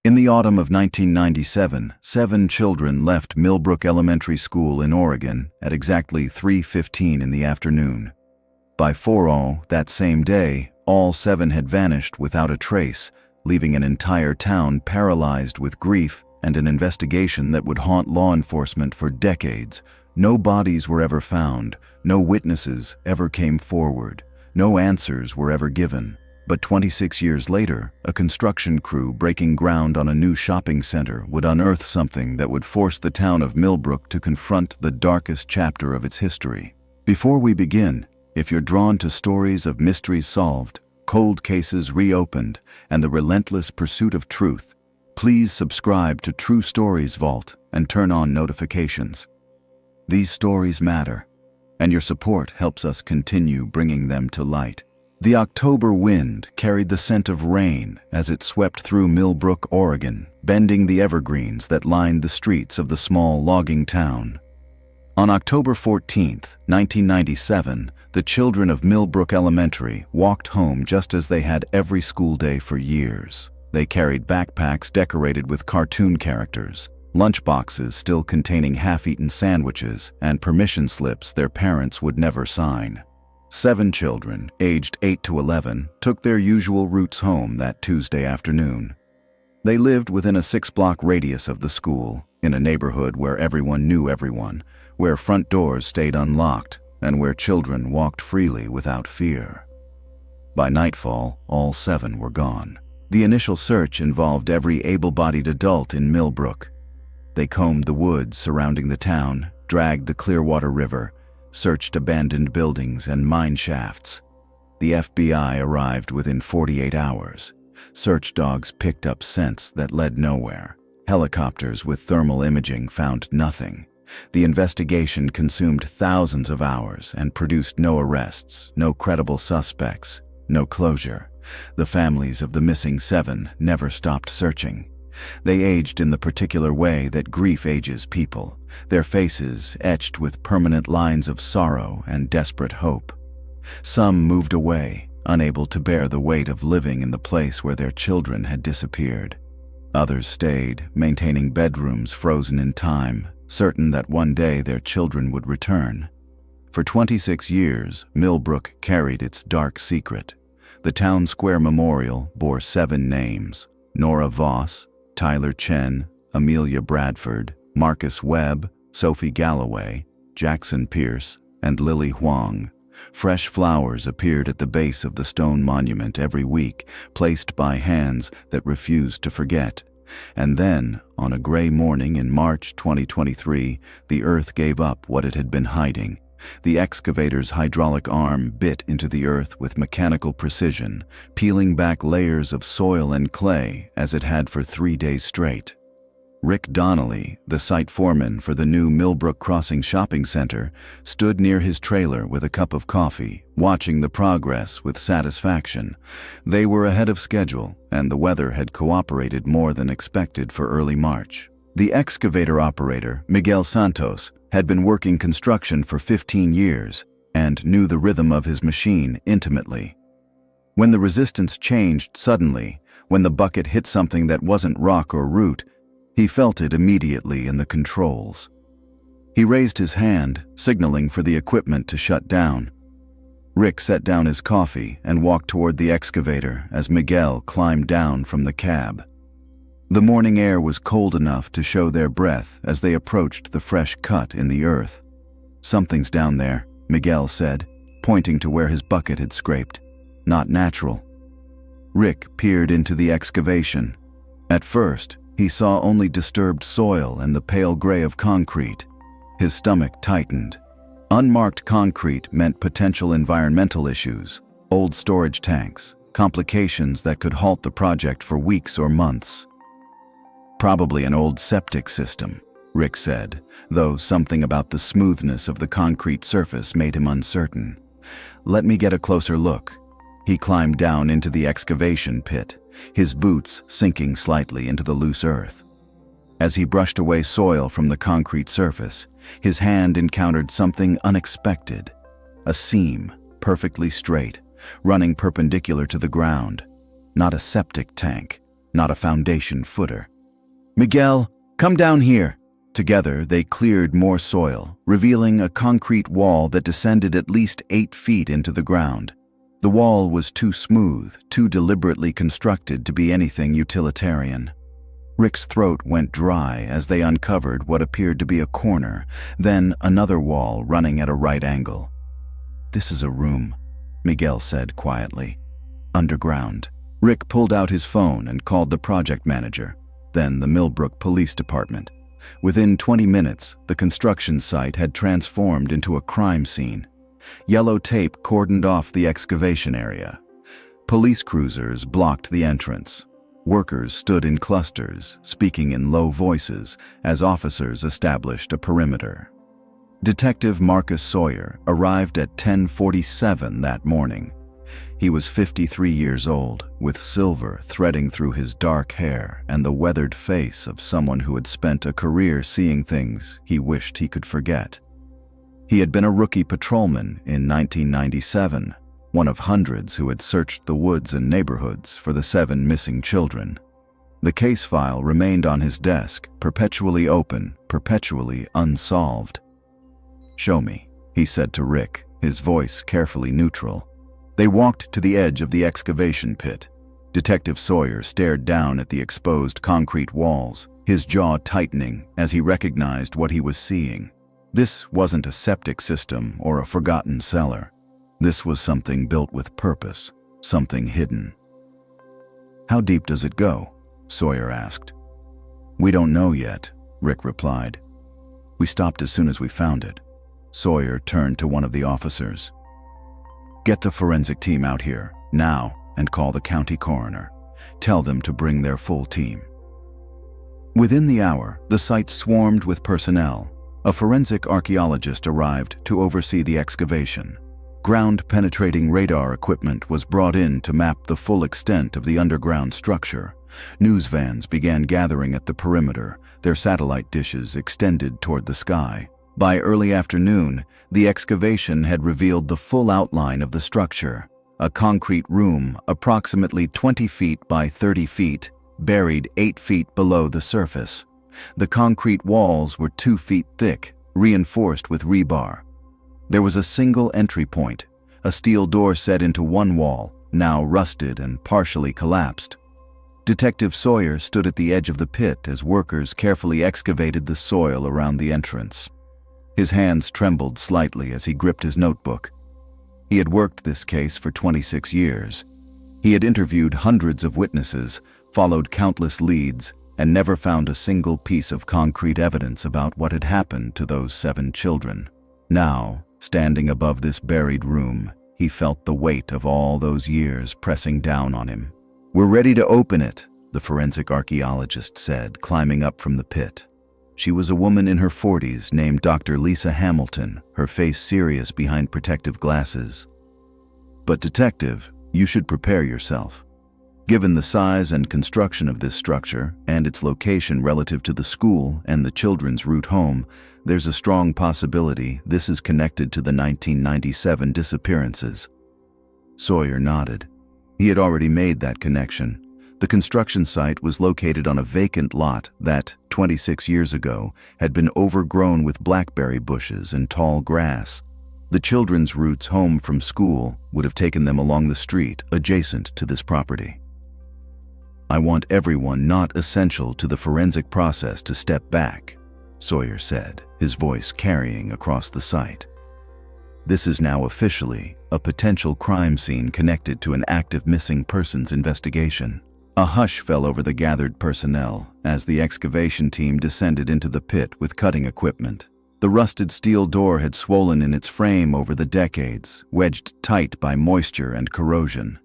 In the autumn of 1997, 7 children left Millbrook Elementary School in Oregon at exactly 3:15 in the afternoon. By 4:00 that same day, all 7 had vanished without a trace, leaving an entire town paralyzed with grief and an investigation that would haunt law enforcement for decades. No bodies were ever found, no witnesses ever came forward, no answers were ever given. But 26 years later, a construction crew breaking ground on a new shopping center would unearth something that would force the town of Millbrook to confront the darkest chapter of its history. Before we begin, if you're drawn to stories of mysteries solved, cold cases reopened, and the relentless pursuit of truth, please subscribe to True Stories Vault and turn on notifications. These stories matter, and your support helps us continue bringing them to light. The October wind carried the scent of rain as it swept through Millbrook, Oregon, bending the evergreens that lined the streets of the small logging town. On October 14, 1997, the children of Millbrook Elementary walked home just as they had every school day for years. They carried backpacks decorated with cartoon characters, lunchboxes still containing half-eaten sandwiches, and permission slips their parents would never sign. 7 children, aged 8 to 11, took their usual routes home that Tuesday afternoon. They lived within a 6-block radius of the school, in a neighborhood where everyone knew everyone, where front doors stayed unlocked, and where children walked freely without fear. By nightfall, all 7 were gone. The initial search involved every able-bodied adult in Millbrook. They combed the woods surrounding the town, dragged the Clearwater River, searched abandoned buildings and mine shafts. The FBI arrived within 48 hours. Search dogs picked up scents that led nowhere. Helicopters with thermal imaging found nothing. The investigation consumed thousands of hours and produced no arrests, no credible suspects, no closure. The families of the missing 7 never stopped searching. They aged in the particular way that grief ages people, their faces etched with permanent lines of sorrow and desperate hope. Some moved away, unable to bear the weight of living in the place where their children had disappeared. Others stayed, maintaining bedrooms frozen in time, certain that one day their children would return. For 26 years, Millbrook carried its dark secret. The town square memorial bore 7 names: Nora Voss, Tyler Chen, Amelia Bradford, Marcus Webb, Sophie Galloway, Jackson Pierce, and Lily Huang. Fresh flowers appeared at the base of the stone monument every week, placed by hands that refused to forget. And then, on a gray morning in March 2023, the earth gave up what it had been hiding. The excavator's hydraulic arm bit into the earth with mechanical precision, peeling back layers of soil and clay as it had for 3 days straight. Rick Donnelly, the site foreman for the new Millbrook Crossing Shopping Center, stood near his trailer with a cup of coffee, watching the progress with satisfaction. They were ahead of schedule, and the weather had cooperated more than expected for early March. The excavator operator, Miguel Santos, had been working construction for 15 years and knew the rhythm of his machine intimately. When the resistance changed suddenly, when the bucket hit something that wasn't rock or root, he felt it immediately in the controls. He raised his hand, signaling for the equipment to shut down. Rick set down his coffee and walked toward the excavator as Miguel climbed down from the cab. The morning air was cold enough to show their breath as they approached the fresh cut in the earth. "Something's down there," Miguel said, pointing to where his bucket had scraped. "Not natural." Rick peered into the excavation. At first, he saw only disturbed soil and the pale gray of concrete. His stomach tightened. Unmarked concrete meant potential environmental issues, old storage tanks, complications that could halt the project for weeks or months. "Probably an old septic system," Rick said, though something about the smoothness of the concrete surface made him uncertain. "Let me get a closer look." He climbed down into the excavation pit, his boots sinking slightly into the loose earth. As he brushed away soil from the concrete surface, his hand encountered something unexpected. A seam, perfectly straight, running perpendicular to the ground. Not a septic tank, not a foundation footer. "Miguel, come down here." Together, they cleared more soil, revealing a concrete wall that descended at least 8 feet into the ground. The wall was too smooth, too deliberately constructed to be anything utilitarian. Rick's throat went dry as they uncovered what appeared to be a corner, then another wall running at a right angle. "This is a room," Miguel said quietly. "Underground." Rick pulled out his phone and called the project manager, then the Millbrook Police Department. Within 20 minutes, the construction site had transformed into a crime scene. Yellow tape cordoned off the excavation area. Police cruisers blocked the entrance. Workers stood in clusters, speaking in low voices as officers established a perimeter. Detective Marcus Sawyer arrived at 10:47 that morning. He was 53 years old, with silver threading through his dark hair and the weathered face of someone who had spent a career seeing things he wished he could forget. He had been a rookie patrolman in 1997, one of hundreds who had searched the woods and neighborhoods for the 7 missing children. The case file remained on his desk, perpetually open, perpetually unsolved. "Show me," he said to Rick, his voice carefully neutral. They walked to the edge of the excavation pit. Detective Sawyer stared down at the exposed concrete walls, his jaw tightening as he recognized what he was seeing. This wasn't a septic system or a forgotten cellar. This was something built with purpose, something hidden. "How deep does it go?" Sawyer asked. "We don't know yet," Rick replied. "We stopped as soon as we found it." Sawyer turned to one of the officers. "Get the forensic team out here, now, and call the county coroner. Tell them to bring their full team." Within the hour, the site swarmed with personnel. A forensic archaeologist arrived to oversee the excavation. Ground-penetrating radar equipment was brought in to map the full extent of the underground structure. News vans began gathering at the perimeter, their satellite dishes extended toward the sky. By early afternoon, the excavation had revealed the full outline of the structure, a concrete room approximately 20 feet by 30 feet, buried 8 feet below the surface. The concrete walls were 2 feet thick, reinforced with rebar. There was a single entry point, a steel door set into one wall, now rusted and partially collapsed. Detective Sawyer stood at the edge of the pit as workers carefully excavated the soil around the entrance. His hands trembled slightly as he gripped his notebook. He had worked this case for 26 years. He had interviewed hundreds of witnesses, followed countless leads, and never found a single piece of concrete evidence about what had happened to those 7 children. Now, standing above this buried room, he felt the weight of all those years pressing down on him. "We're ready to open it," the forensic archaeologist said, climbing up from the pit. She was a woman in her 40s named Dr. Lisa Hamilton, her face serious behind protective glasses. "But detective, you should prepare yourself. Given the size and construction of this structure and its location relative to the school and the children's route home, there's a strong possibility this is connected to the 1997 disappearances." Sawyer nodded. He had already made that connection. The construction site was located on a vacant lot that, 26 years ago, had been overgrown with blackberry bushes and tall grass. The children's routes home from school would have taken them along the street adjacent to this property. "I want everyone not essential to the forensic process to step back," Sawyer said, his voice carrying across the site. "This is now officially a potential crime scene connected to an active missing persons investigation." A hush fell over the gathered personnel as the excavation team descended into the pit with cutting equipment. The rusted steel door had swollen in its frame over the decades, wedged tight by moisture and corrosion.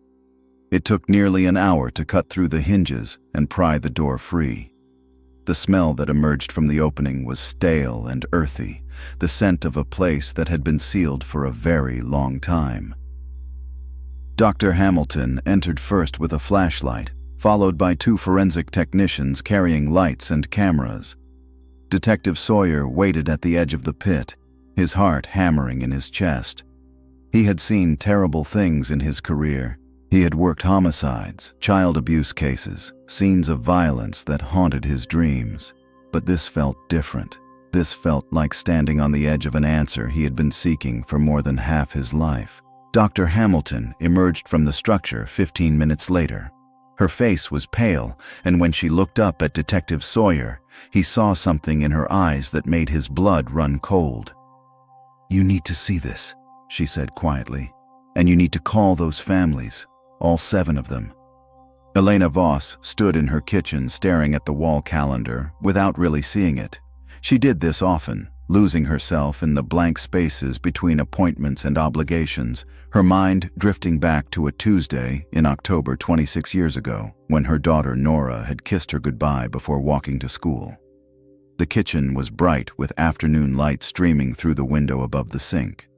It took nearly an hour to cut through the hinges and pry the door free. The smell that emerged from the opening was stale and earthy, the scent of a place that had been sealed for a very long time. Dr. Hamilton entered first with a flashlight, followed by 2 forensic technicians carrying lights and cameras. Detective Sawyer waited at the edge of the pit, his heart hammering in his chest. He had seen terrible things in his career. He had worked homicides, child abuse cases, scenes of violence that haunted his dreams. But this felt different. This felt like standing on the edge of an answer he had been seeking for more than half his life. Dr. Hamilton emerged from the structure 15 minutes later. Her face was pale, and when she looked up at Detective Sawyer, he saw something in her eyes that made his blood run cold. "You need to see this," she said quietly, "and you need to call those families, all 7 of them." Elena Voss stood in her kitchen staring at the wall calendar without really seeing it. She did this often, losing herself in the blank spaces between appointments and obligations, her mind drifting back to a Tuesday in October 26 years ago, when her daughter Nora had kissed her goodbye before walking to school. The kitchen was bright with afternoon light streaming through the window above the sink.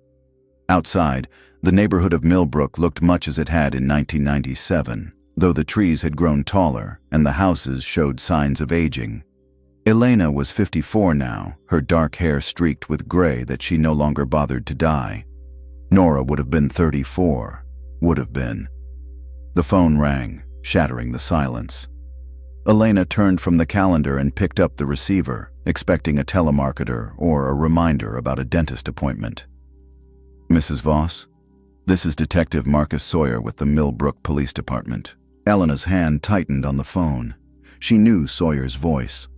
Outside, the neighborhood of Millbrook looked much as it had in 1997, though the trees had grown taller and the houses showed signs of aging. Elena was 54 now, her dark hair streaked with gray that she no longer bothered to dye. Nora would have been 34. Would have been. The phone rang, shattering the silence. Elena turned from the calendar and picked up the receiver, expecting a telemarketer or a reminder about a dentist appointment. "Mrs. Voss? This is Detective Marcus Sawyer with the Millbrook Police Department." Elena's hand tightened on the phone. She knew Sawyer's voice.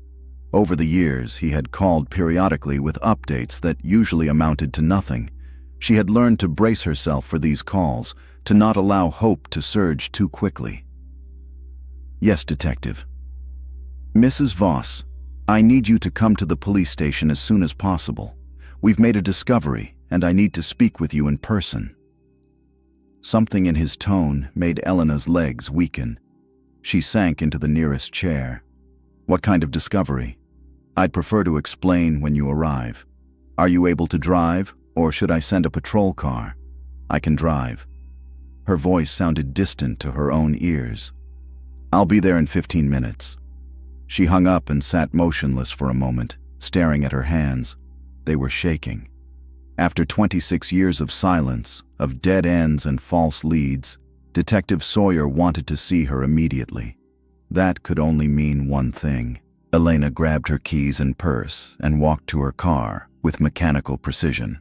Over the years, he had called periodically with updates that usually amounted to nothing. She had learned to brace herself for these calls, to not allow hope to surge too quickly. "Yes, Detective." "Mrs. Voss, I need you to come to the police station as soon as possible. We've made a discovery, and I need to speak with you in person." Something in his tone made Elena's legs weaken. She sank into the nearest chair. "What kind of discovery?" "I'd prefer to explain when you arrive. Are you able to drive, or should I send a patrol car?" "I can drive." Her voice sounded distant to her own ears. "I'll be there in 15 minutes. She hung up and sat motionless for a moment, staring at her hands. They were shaking. After 26 years of silence, of dead ends and false leads, Detective Sawyer wanted to see her immediately. That could only mean one thing. Elena grabbed her keys and purse and walked to her car with mechanical precision.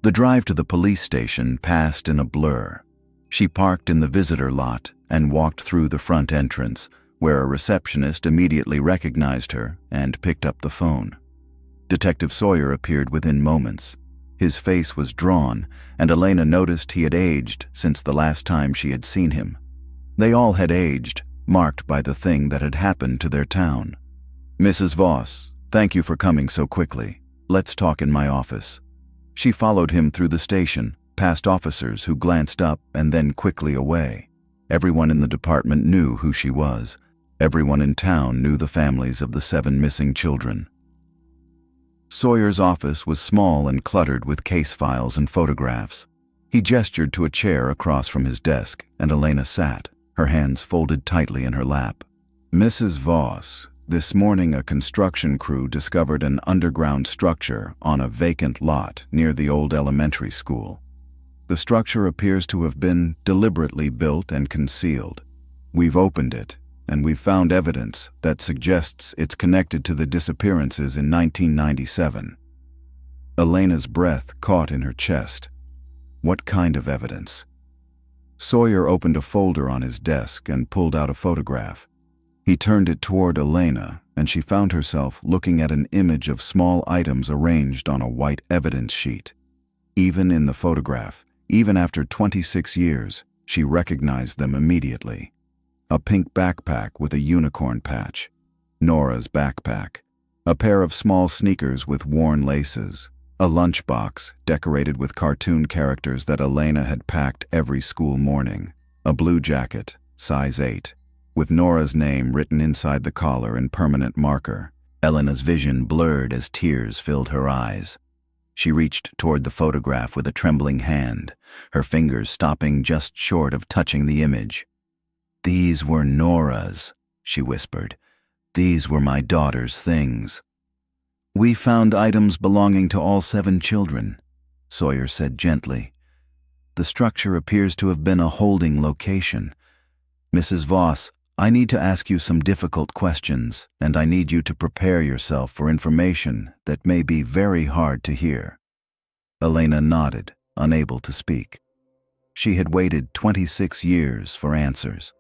The drive to the police station passed in a blur. She parked in the visitor lot and walked through the front entrance, where a receptionist immediately recognized her and picked up the phone. Detective Sawyer appeared within moments. His face was drawn, and Elena noticed he had aged since the last time she had seen him. They all had aged, marked by the thing that had happened to their town. "Mrs. Voss, thank you for coming so quickly. Let's talk in my office." She followed him through the station, past officers who glanced up and then quickly away. Everyone in the department knew who she was. Everyone in town knew the families of the 7 missing children. Sawyer's office was small and cluttered with case files and photographs. He gestured to a chair across from his desk, and Elena sat, her hands folded tightly in her lap. "Mrs. Voss, this morning a construction crew discovered an underground structure on a vacant lot near the old elementary school. The structure appears to have been deliberately built and concealed. We've opened it, and we've found evidence that suggests it's connected to the disappearances in 1997. Elena's breath caught in her chest. What kind of evidence? Sawyer opened a folder on his desk and pulled out a photograph. He turned it toward Elena, and she found herself looking at an image of small items arranged on a white evidence sheet. Even in the photograph, even after 26 years, she recognized them immediately. A pink backpack with a unicorn patch, Nora's backpack, a pair of small sneakers with worn laces, a lunchbox decorated with cartoon characters that Elena had packed every school morning, a blue jacket, size 8, with Nora's name written inside the collar in permanent marker. Elena's vision blurred as tears filled her eyes. She reached toward the photograph with a trembling hand, her fingers stopping just short of touching the image. "These were Nora's," she whispered. "These were my daughter's things." "We found items belonging to all 7 children," Sawyer said gently. The structure appears to have been a holding location. Mrs. Voss, I need to ask you some difficult questions, and I need you to prepare yourself for information that may be very hard to hear." Elena nodded, unable to speak. She had waited 26 years for answers.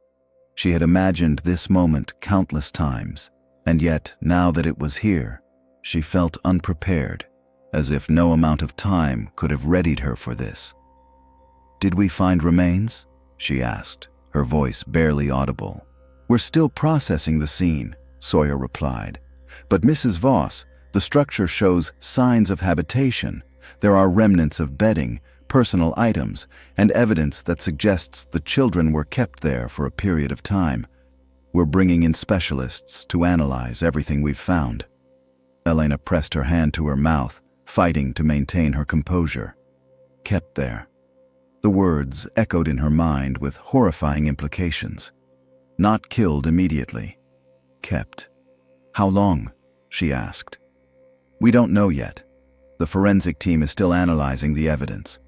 She had imagined this moment countless times, and yet, now that it was here, she felt unprepared, as if no amount of time could have readied her for this. "Did we find remains?" she asked, her voice barely audible. "We're still processing the scene," Sawyer replied. "But Mrs. Voss, the structure shows signs of habitation. There are remnants of bedding, personal items, and evidence that suggests the children were kept there for a period of time. We're bringing in specialists to analyze everything we've found." Elena pressed her hand to her mouth, fighting to maintain her composure. "Kept there." The words echoed in her mind with horrifying implications. Not killed immediately. Kept. "How long?" she asked. "We don't know yet. The forensic team is still analyzing the evidence.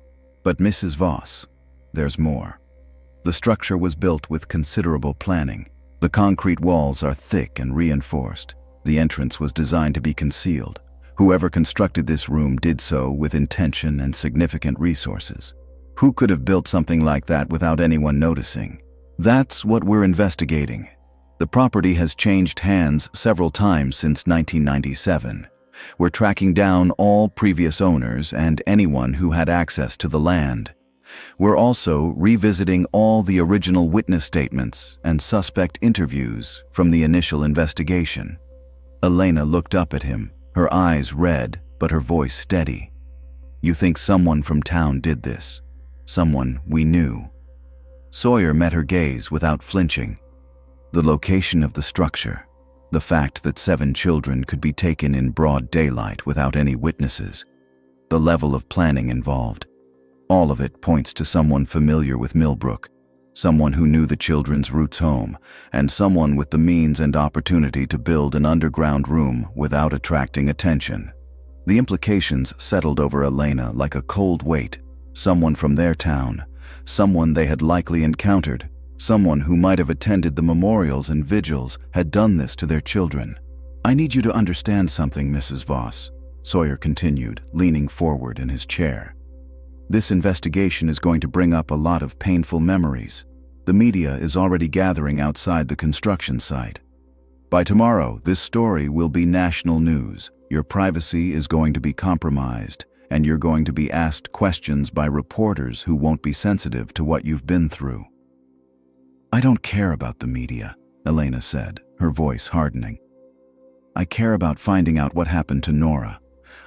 But Mrs. Voss, there's more. The structure was built with considerable planning. The concrete walls are thick and reinforced. The entrance was designed to be concealed. Whoever constructed this room did so with intention and significant resources. Who could have built something like that without anyone noticing? That's what we're investigating. The property has changed hands several times since 1997. We're tracking down all previous owners and anyone who had access to the land. We're also revisiting all the original witness statements and suspect interviews from the initial investigation. Elena looked up at him, her eyes red, but her voice steady. "You think someone from town did this? Someone we knew?" Sawyer met her gaze without flinching. The location of the structure, the fact that 7 children could be taken in broad daylight without any witnesses, the level of planning involved. All of it points to someone familiar with Millbrook, someone who knew the children's roots home, and someone with the means and opportunity to build an underground room without attracting attention. The implications settled over Elena like a cold weight. Someone from their town, someone they had likely encountered, someone who might have attended the memorials and vigils had done this to their children. "I need you to understand something, Mrs. Voss," Sawyer continued, leaning forward in his chair. "This investigation is going to bring up a lot of painful memories. The media is already gathering outside the construction site. By tomorrow, this story will be national news. Your privacy is going to be compromised, and you're going to be asked questions by reporters who won't be sensitive to what you've been through." "I don't care about the media," Elena said, her voice hardening. "I care about finding out what happened to Nora.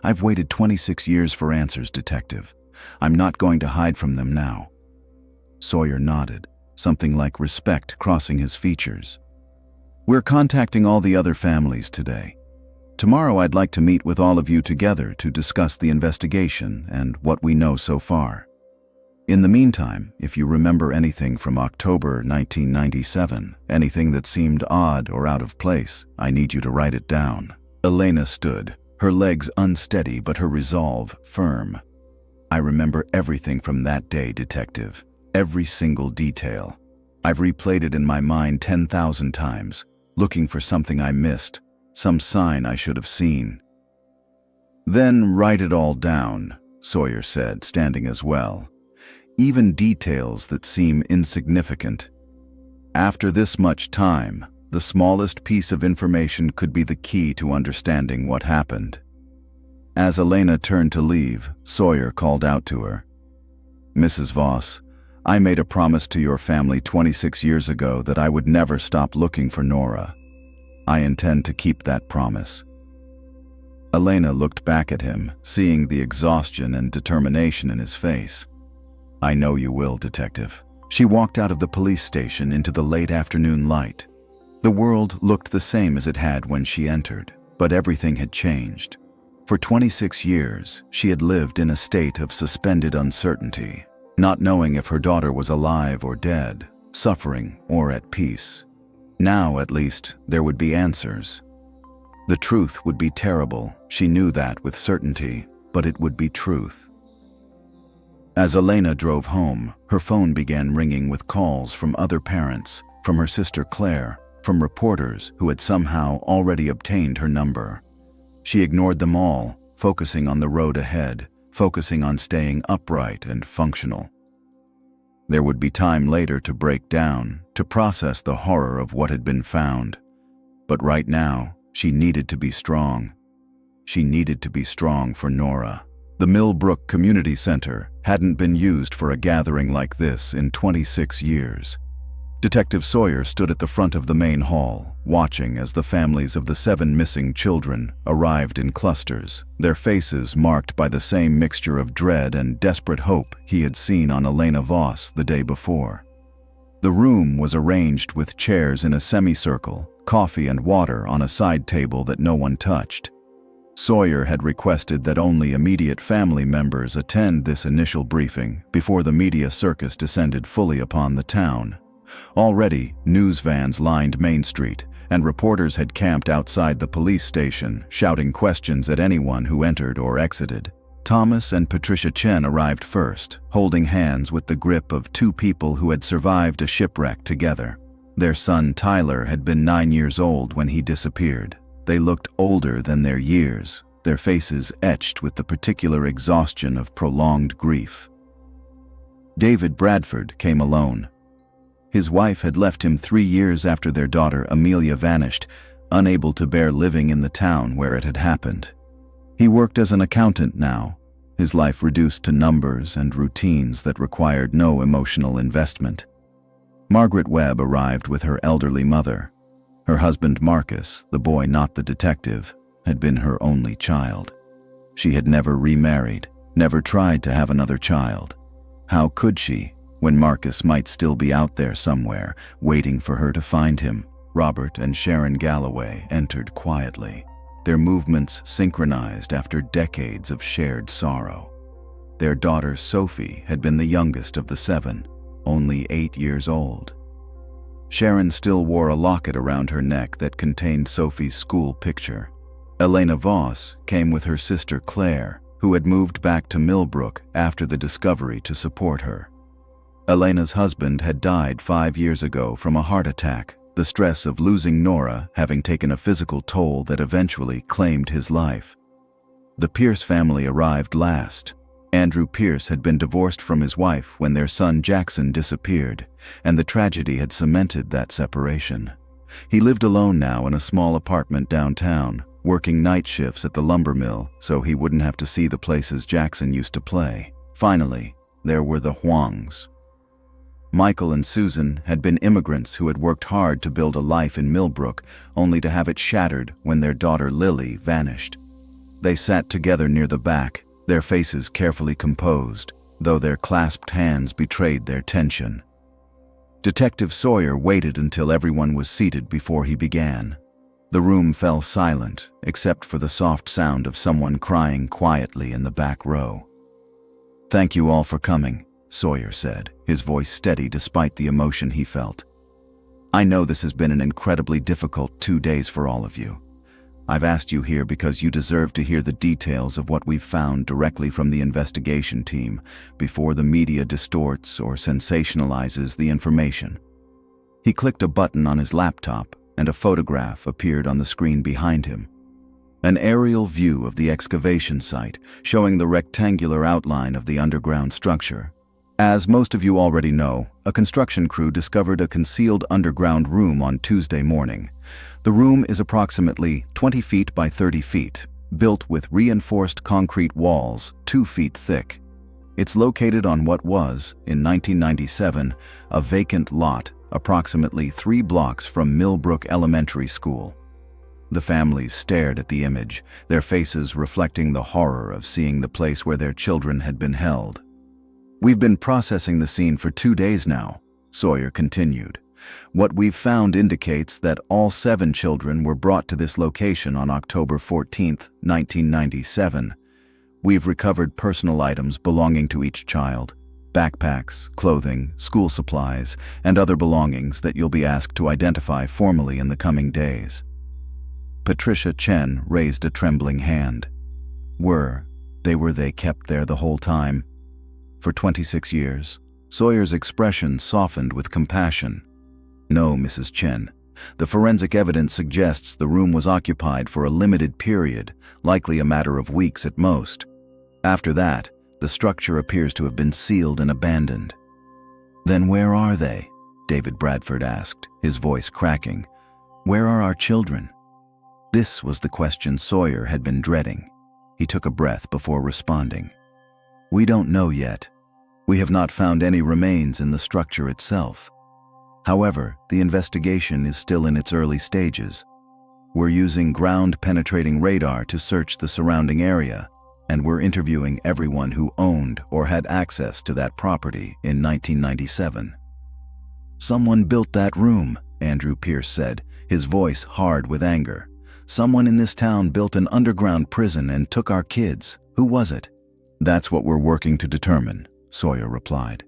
I've waited 26 years for answers, Detective. I'm not going to hide from them now." Sawyer nodded, something like respect crossing his features. "We're contacting all the other families today. Tomorrow I'd like to meet with all of you together to discuss the investigation and what we know so far. In the meantime, if you remember anything from October 1997, anything that seemed odd or out of place, I need you to write it down." Elena stood, her legs unsteady but her resolve firm. "I remember everything from that day, Detective. Every single detail. I've replayed it in my mind 10,000 times, looking for something I missed, some sign I should have seen." "Then write it all down," Sawyer said, standing as well. "Even details that seem insignificant. After this much time, the smallest piece of information could be the key to understanding what happened." As Elena turned to leave, Sawyer called out to her. "Mrs. Voss, I made a promise to your family 26 years ago that I would never stop looking for Nora. I intend to keep that promise." Elena looked back at him, seeing the exhaustion and determination in his face. "I know you will, Detective." She walked out of the police station into the late afternoon light. The world looked the same as it had when she entered, but everything had changed. For 26 years, she had lived in a state of suspended uncertainty, not knowing if her daughter was alive or dead, suffering or at peace. Now, at least, there would be answers. The truth would be terrible, she knew that with certainty, but it would be truth. As Elena drove home, her phone began ringing with calls from other parents, from her sister Claire, from reporters who had somehow already obtained her number. She ignored them all, focusing on the road ahead, focusing on staying upright and functional. There would be time later to break down, to process the horror of what had been found. But right now, she needed to be strong. She needed to be strong for Nora. The Millbrook Community Center hadn't been used for a gathering like this in 26 years. Detective Sawyer stood at the front of the main hall, watching as the families of the 7 missing children arrived in clusters, their faces marked by the same mixture of dread and desperate hope he had seen on Elena Voss the day before. The room was arranged with chairs in a semicircle, coffee and water on a side table that no one touched. Sawyer had requested that only immediate family members attend this initial briefing before the media circus descended fully upon the town. Already, news vans lined Main Street, and reporters had camped outside the police station, shouting questions at anyone who entered or exited. Thomas and Patricia Chen arrived first, holding hands with the grip of 2 people who had survived a shipwreck together. Their son Tyler had been 9 years old when he disappeared. They looked older than their years, their faces etched with the particular exhaustion of prolonged grief. David Bradford came alone. His wife had left him 3 years after their daughter Amelia vanished, unable to bear living in the town where it had happened. He worked as an accountant now, his life reduced to numbers and routines that required no emotional investment. Margaret Webb arrived with her elderly mother. Her husband Marcus, the boy not the detective, had been her only child. She had never remarried, never tried to have another child. How could she, when Marcus might still be out there somewhere, waiting for her to find him? Robert and Sharon Galloway entered quietly, their movements synchronized after decades of shared sorrow. Their daughter Sophie had been the youngest of the 7, only 8 years old. Sharon still wore a locket around her neck that contained Sophie's school picture. Elena Voss came with her sister Claire, who had moved back to Millbrook after the discovery to support her. Elena's husband had died 5 years ago from a heart attack, the stress of losing Nora having taken a physical toll that eventually claimed his life. The Pierce family arrived last. Andrew Pierce had been divorced from his wife when their son Jackson disappeared, and the tragedy had cemented that separation. He lived alone now in a small apartment downtown, working night shifts at the lumber mill so he wouldn't have to see the places Jackson used to play. Finally, there were the Huangs. Michael and Susan had been immigrants who had worked hard to build a life in Millbrook, only to have it shattered when their daughter Lily vanished. They sat together near the back, their faces carefully composed, though their clasped hands betrayed their tension. Detective Sawyer waited until everyone was seated before he began. The room fell silent, except for the soft sound of someone crying quietly in the back row. "Thank you all for coming," Sawyer said, his voice steady despite the emotion he felt. "I know this has been an incredibly difficult 2 days for all of you. I've asked you here because you deserve to hear the details of what we've found directly from the investigation team before the media distorts or sensationalizes the information." He clicked a button on his laptop, and a photograph appeared on the screen behind him. An aerial view of the excavation site, showing the rectangular outline of the underground structure. As most of you already know, a construction crew discovered a concealed underground room on Tuesday morning. The room is approximately 20 feet by 30 feet, built with reinforced concrete walls 2 feet thick. It's located on what was, in 1997, a vacant lot approximately 3 blocks from Millbrook Elementary School. The families stared at the image, their faces reflecting the horror of seeing the place where their children had been held. "We've been processing the scene for 2 days now," Sawyer continued. "What we've found indicates that all 7 children were brought to this location on October 14, 1997. We've recovered personal items belonging to each child, backpacks, clothing, school supplies, and other belongings that you'll be asked to identify formally in the coming days." Patricia Chen raised a trembling hand. Were they kept there the whole time? For 26 years? Sawyer's expression softened with compassion. No, Mrs. Chen. The forensic evidence suggests the room was occupied for a limited period, likely a matter of weeks at most. After that, the structure appears to have been sealed and abandoned. Then where are they? David Bradford asked, his voice cracking. Where are our children? This was the question Sawyer had been dreading. He took a breath before responding. We don't know yet. We have not found any remains in the structure itself. However, the investigation is still in its early stages. We're using ground-penetrating radar to search the surrounding area, and we're interviewing everyone who owned or had access to that property in 1997. Someone built that room, Andrew Pierce said, his voice hard with anger. Someone in this town built an underground prison and took our kids. Who was it? That's what we're working to determine, Sawyer replied.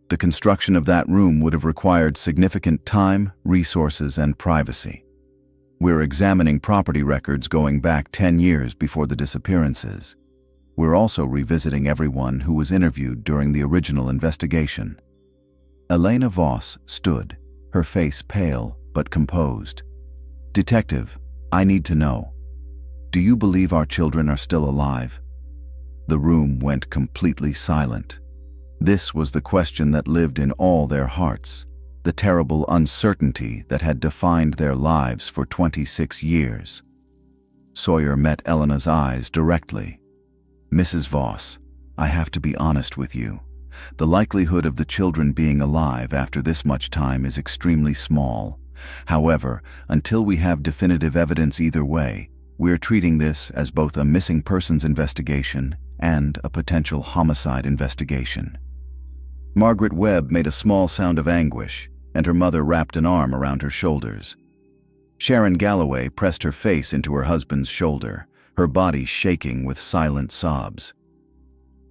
The construction of that room would have required significant time, resources, and privacy. We're examining property records going back 10 years before the disappearances. We're also revisiting everyone who was interviewed during the original investigation. Elena Voss stood, her face pale but composed. Detective, I need to know. Do you believe our children are still alive? The room went completely silent. This was the question that lived in all their hearts, the terrible uncertainty that had defined their lives for 26 years. Sawyer met Elena's eyes directly. Mrs. Voss, I have to be honest with you. The likelihood of the children being alive after this much time is extremely small. However, until we have definitive evidence either way, we're treating this as both a missing persons investigation and a potential homicide investigation. Margaret Webb made a small sound of anguish, and her mother wrapped an arm around her shoulders. Sharon Galloway pressed her face into her husband's shoulder, her body shaking with silent sobs.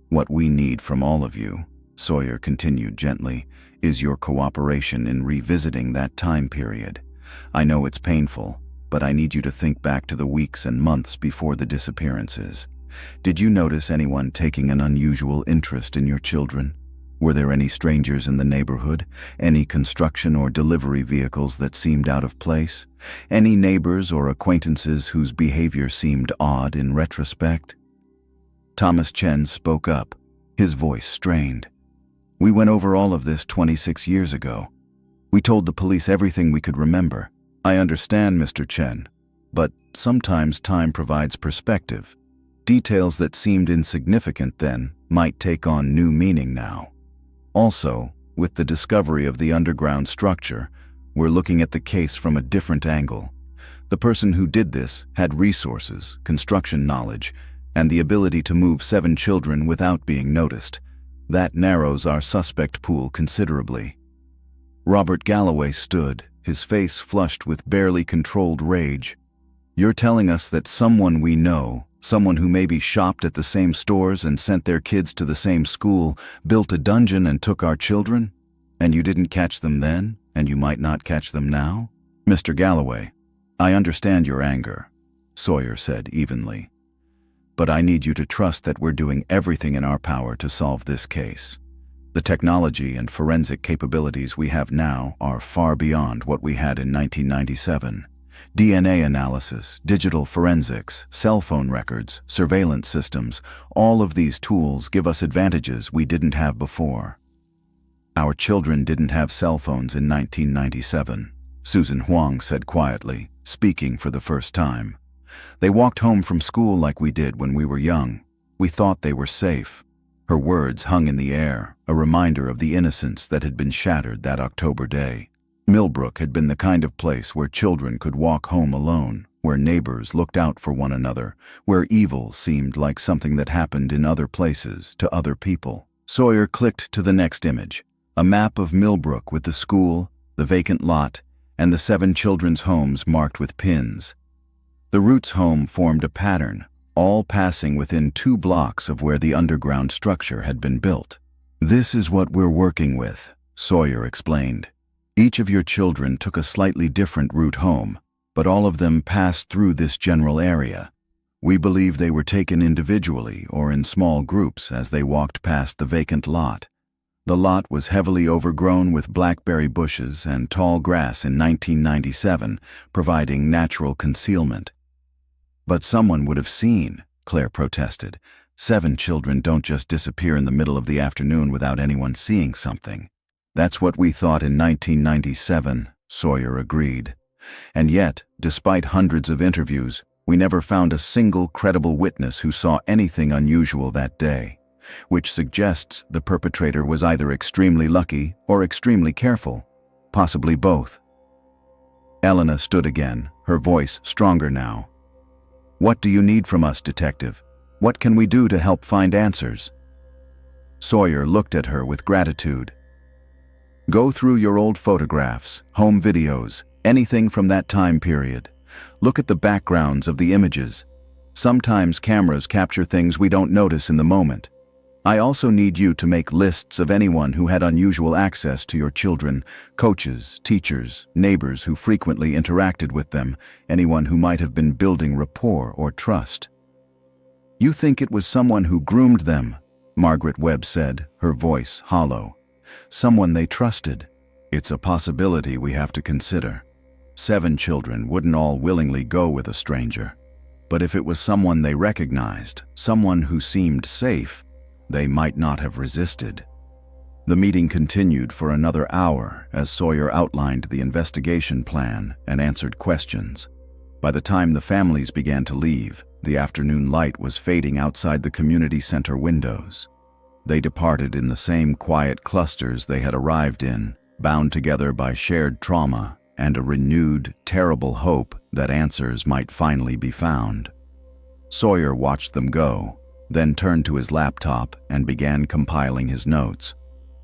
What we need from all of you, Sawyer continued gently, is your cooperation in revisiting that time period. I know it's painful, but I need you to think back to the weeks and months before the disappearances. Did you notice anyone taking an unusual interest in your children? Were there any strangers in the neighborhood? Any construction or delivery vehicles that seemed out of place? Any neighbors or acquaintances whose behavior seemed odd in retrospect? Thomas Chen spoke up, his voice strained. We went over all of this 26 years ago. We told the police everything we could remember. I understand, Mr. Chen, but sometimes time provides perspective. Details that seemed insignificant then might take on new meaning now. Also, with the discovery of the underground structure, we're looking at the case from a different angle. The person who did this had resources, construction knowledge, and the ability to move 7 children without being noticed. That narrows our suspect pool considerably. Robert Galloway stood, his face flushed with barely controlled rage. You're telling us that someone we know, someone who maybe shopped at the same stores and sent their kids to the same school, built a dungeon and took our children? And you didn't catch them then, and you might not catch them now? Mr. Galloway, I understand your anger, Sawyer said evenly. But I need you to trust that we're doing everything in our power to solve this case. The technology and forensic capabilities we have now are far beyond what we had in 1997. DNA analysis, digital forensics, cell phone records, surveillance systems, all of these tools give us advantages we didn't have before. Our children didn't have cell phones in 1997, Susan Huang said quietly, speaking for the first time. They walked home from school like we did when we were young. We thought they were safe. Her words hung in the air, a reminder of the innocence that had been shattered that October day. Millbrook had been the kind of place where children could walk home alone, where neighbors looked out for one another, where evil seemed like something that happened in other places to other people. Sawyer clicked to the next image, a map of Millbrook with the school, the vacant lot, and the 7 children's homes marked with pins. The Roots home formed a pattern, all passing within 2 blocks of where the underground structure had been built. This is what we're working with, Sawyer explained. Each of your children took a slightly different route home, but all of them passed through this general area. We believe they were taken individually or in small groups as they walked past the vacant lot. The lot was heavily overgrown with blackberry bushes and tall grass in 1997, providing natural concealment. But someone would have seen, Claire protested. 7 children don't just disappear in the middle of the afternoon without anyone seeing something. That's what we thought in 1997, Sawyer agreed. And yet, despite hundreds of interviews, we never found a single credible witness who saw anything unusual that day, which suggests the perpetrator was either extremely lucky or extremely careful, possibly both. Elena stood again, her voice stronger now. "What do you need from us, detective? What can we do to help find answers?" Sawyer looked at her with gratitude. "Go through your old photographs, home videos, anything from that time period. Look at the backgrounds of the images. Sometimes cameras capture things we don't notice in the moment. I also need you to make lists of anyone who had unusual access to your children, coaches, teachers, neighbors who frequently interacted with them, anyone who might have been building rapport or trust." "You think it was someone who groomed them," Margaret Webb said, her voice hollow. "Someone they trusted." "It's a possibility we have to consider. 7 children wouldn't all willingly go with a stranger. But if it was someone they recognized, someone who seemed safe, they might not have resisted." The meeting continued for another hour as Sawyer outlined the investigation plan and answered questions. By the time the families began to leave, the afternoon light was fading outside the community center windows. They departed in the same quiet clusters they had arrived in, bound together by shared trauma and a renewed, terrible hope that answers might finally be found. Sawyer watched them go, then turned to his laptop and began compiling his notes.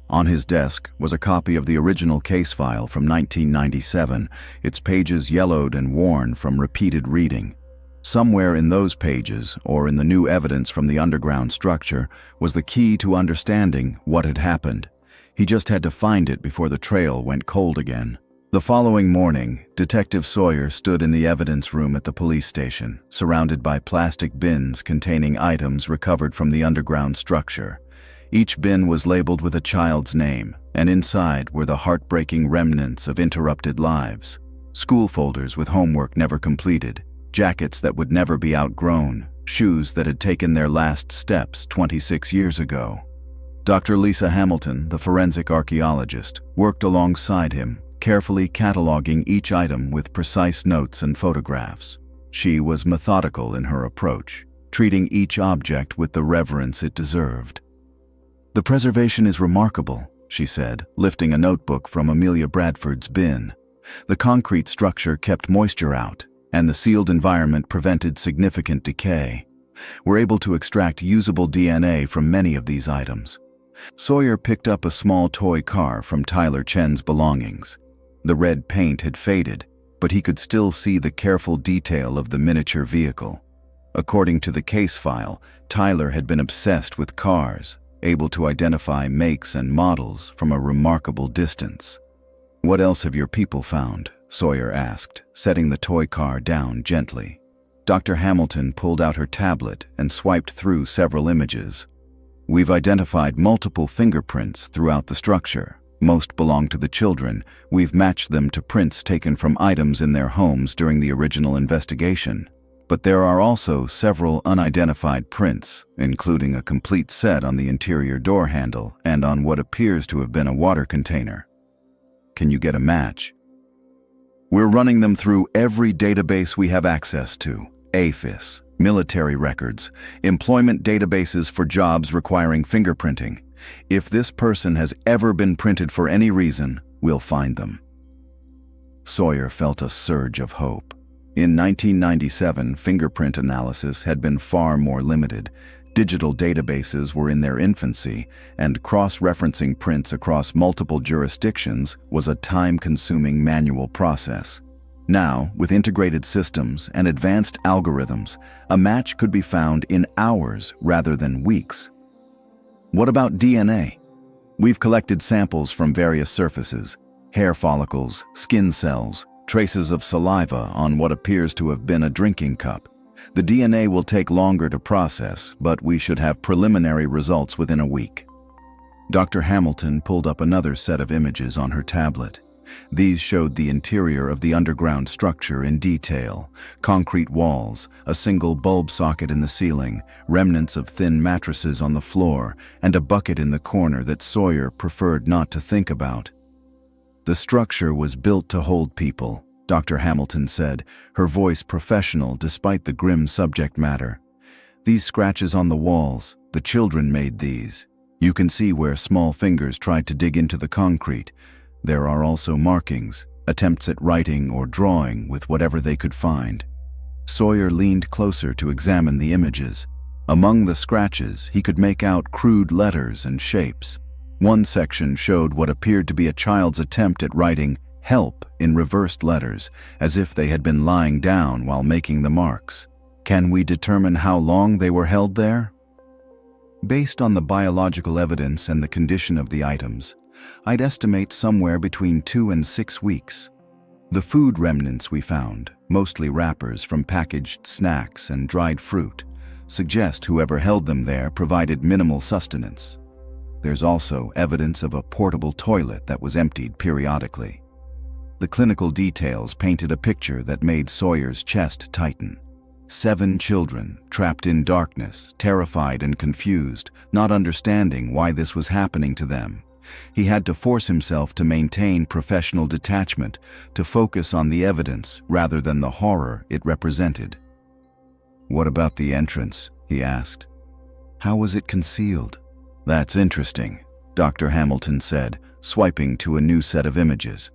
On his desk was a copy of the original case file from 1997, its pages yellowed and worn from repeated reading. Somewhere in those pages, or in the new evidence from the underground structure, was the key to understanding what had happened. He just had to find it before the trail went cold again. The following morning, Detective Sawyer stood in the evidence room at the police station, surrounded by plastic bins containing items recovered from the underground structure. Each bin was labeled with a child's name, and inside were the heartbreaking remnants of interrupted lives. School folders with homework never completed, jackets that would never be outgrown, shoes that had taken their last steps 26 years ago. Dr. Lisa Hamilton, the forensic archaeologist, worked alongside him, carefully cataloging each item with precise notes and photographs. She was methodical in her approach, treating each object with the reverence it deserved. "The preservation is remarkable," she said, lifting a notebook from Amelia Bradford's bin. "The concrete structure kept moisture out, and the sealed environment prevented significant decay. We're able to extract usable DNA from many of these items." Sawyer picked up a small toy car from Tyler Chen's belongings. The red paint had faded, but he could still see the careful detail of the miniature vehicle. According to the case file, Tyler had been obsessed with cars, able to identify makes and models from a remarkable distance. "What else have your people found?" Sawyer asked, setting the toy car down gently. Dr. Hamilton pulled out her tablet and swiped through several images. "We've identified multiple fingerprints throughout the structure. Most belong to the children. We've matched them to prints taken from items in their homes during the original investigation. But there are also several unidentified prints, including a complete set on the interior door handle and on what appears to have been a water container. Can you get a match?" "We're running them through every database we have access to. AFIS, military records, employment databases for jobs requiring fingerprinting. If this person has ever been printed for any reason, we'll find them." Sawyer felt a surge of hope. In 1997, fingerprint analysis had been far more limited. Digital databases were in their infancy, and cross-referencing prints across multiple jurisdictions was a time-consuming manual process. Now, with integrated systems and advanced algorithms, a match could be found in hours rather than weeks. "What about DNA? We've collected samples from various surfaces: hair follicles, skin cells, traces of saliva on what appears to have been a drinking cup. The DNA will take longer to process, but we should have preliminary results within a week. Dr. Hamilton pulled up another set of images on her tablet. These showed the interior of the underground structure in detail: concrete walls, a single bulb socket in the ceiling, remnants of thin mattresses on the floor, and a bucket in the corner that Sawyer preferred not to think about. The structure was built to hold people, Dr. Hamilton said, her voice professional despite the grim subject matter. These scratches on the walls, the children made these. You can see where small fingers tried to dig into the concrete. There are also markings, attempts at writing or drawing with whatever they could find. Sawyer leaned closer to examine the images. Among the scratches, he could make out crude letters and shapes. One section showed what appeared to be a child's attempt at writing "help" in reversed letters, as if they had been lying down while making the marks. Can we determine how long they were held there? Based on the biological evidence and the condition of the items, I'd estimate somewhere between 2 and 6 weeks. The food remnants we found, mostly wrappers from packaged snacks and dried fruit, suggest whoever held them there provided minimal sustenance. There's also evidence of a portable toilet that was emptied periodically. The clinical details painted a picture that made Sawyer's chest tighten. 7 children, trapped in darkness, terrified and confused, not understanding why this was happening to them. He had to force himself to maintain professional detachment, to focus on the evidence rather than the horror it represented. "What about the entrance?" he asked. "How was it concealed?" "That's interesting," Dr. Hamilton said, swiping to a new set of images.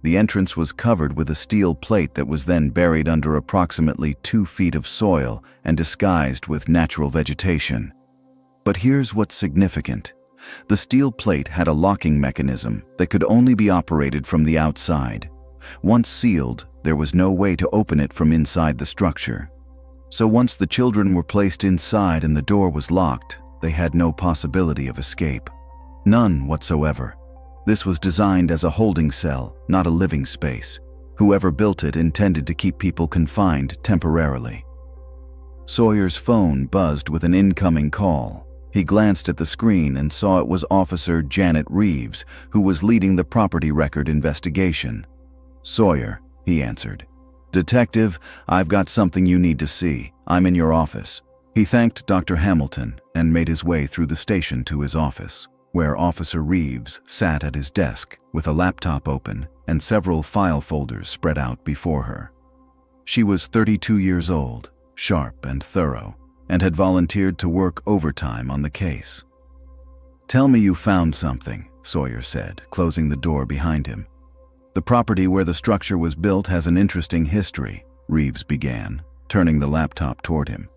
The entrance was covered with a steel plate that was then buried under approximately 2 feet of soil and disguised with natural vegetation. But here's what's significant. The steel plate had a locking mechanism that could only be operated from the outside. Once sealed, there was no way to open it from inside the structure. So once the children were placed inside and the door was locked, they had no possibility of escape. None whatsoever. This was designed as a holding cell, not a living space. Whoever built it intended to keep people confined temporarily. Sawyer's phone buzzed with an incoming call. He glanced at the screen and saw it was Officer Janet Reeves, who was leading the property record investigation. "Sawyer," he answered. "Detective, I've got something you need to see. I'm in your office." He thanked Dr. Hamilton and made his way through the station to his office, where Officer Reeves sat at his desk with a laptop open and several file folders spread out before her. She was 32 years old, sharp and thorough, and had volunteered to work overtime on the case. "Tell me you found something," Sawyer said, closing the door behind him. "The property where the structure was built has an interesting history," Reeves began, turning the laptop toward him.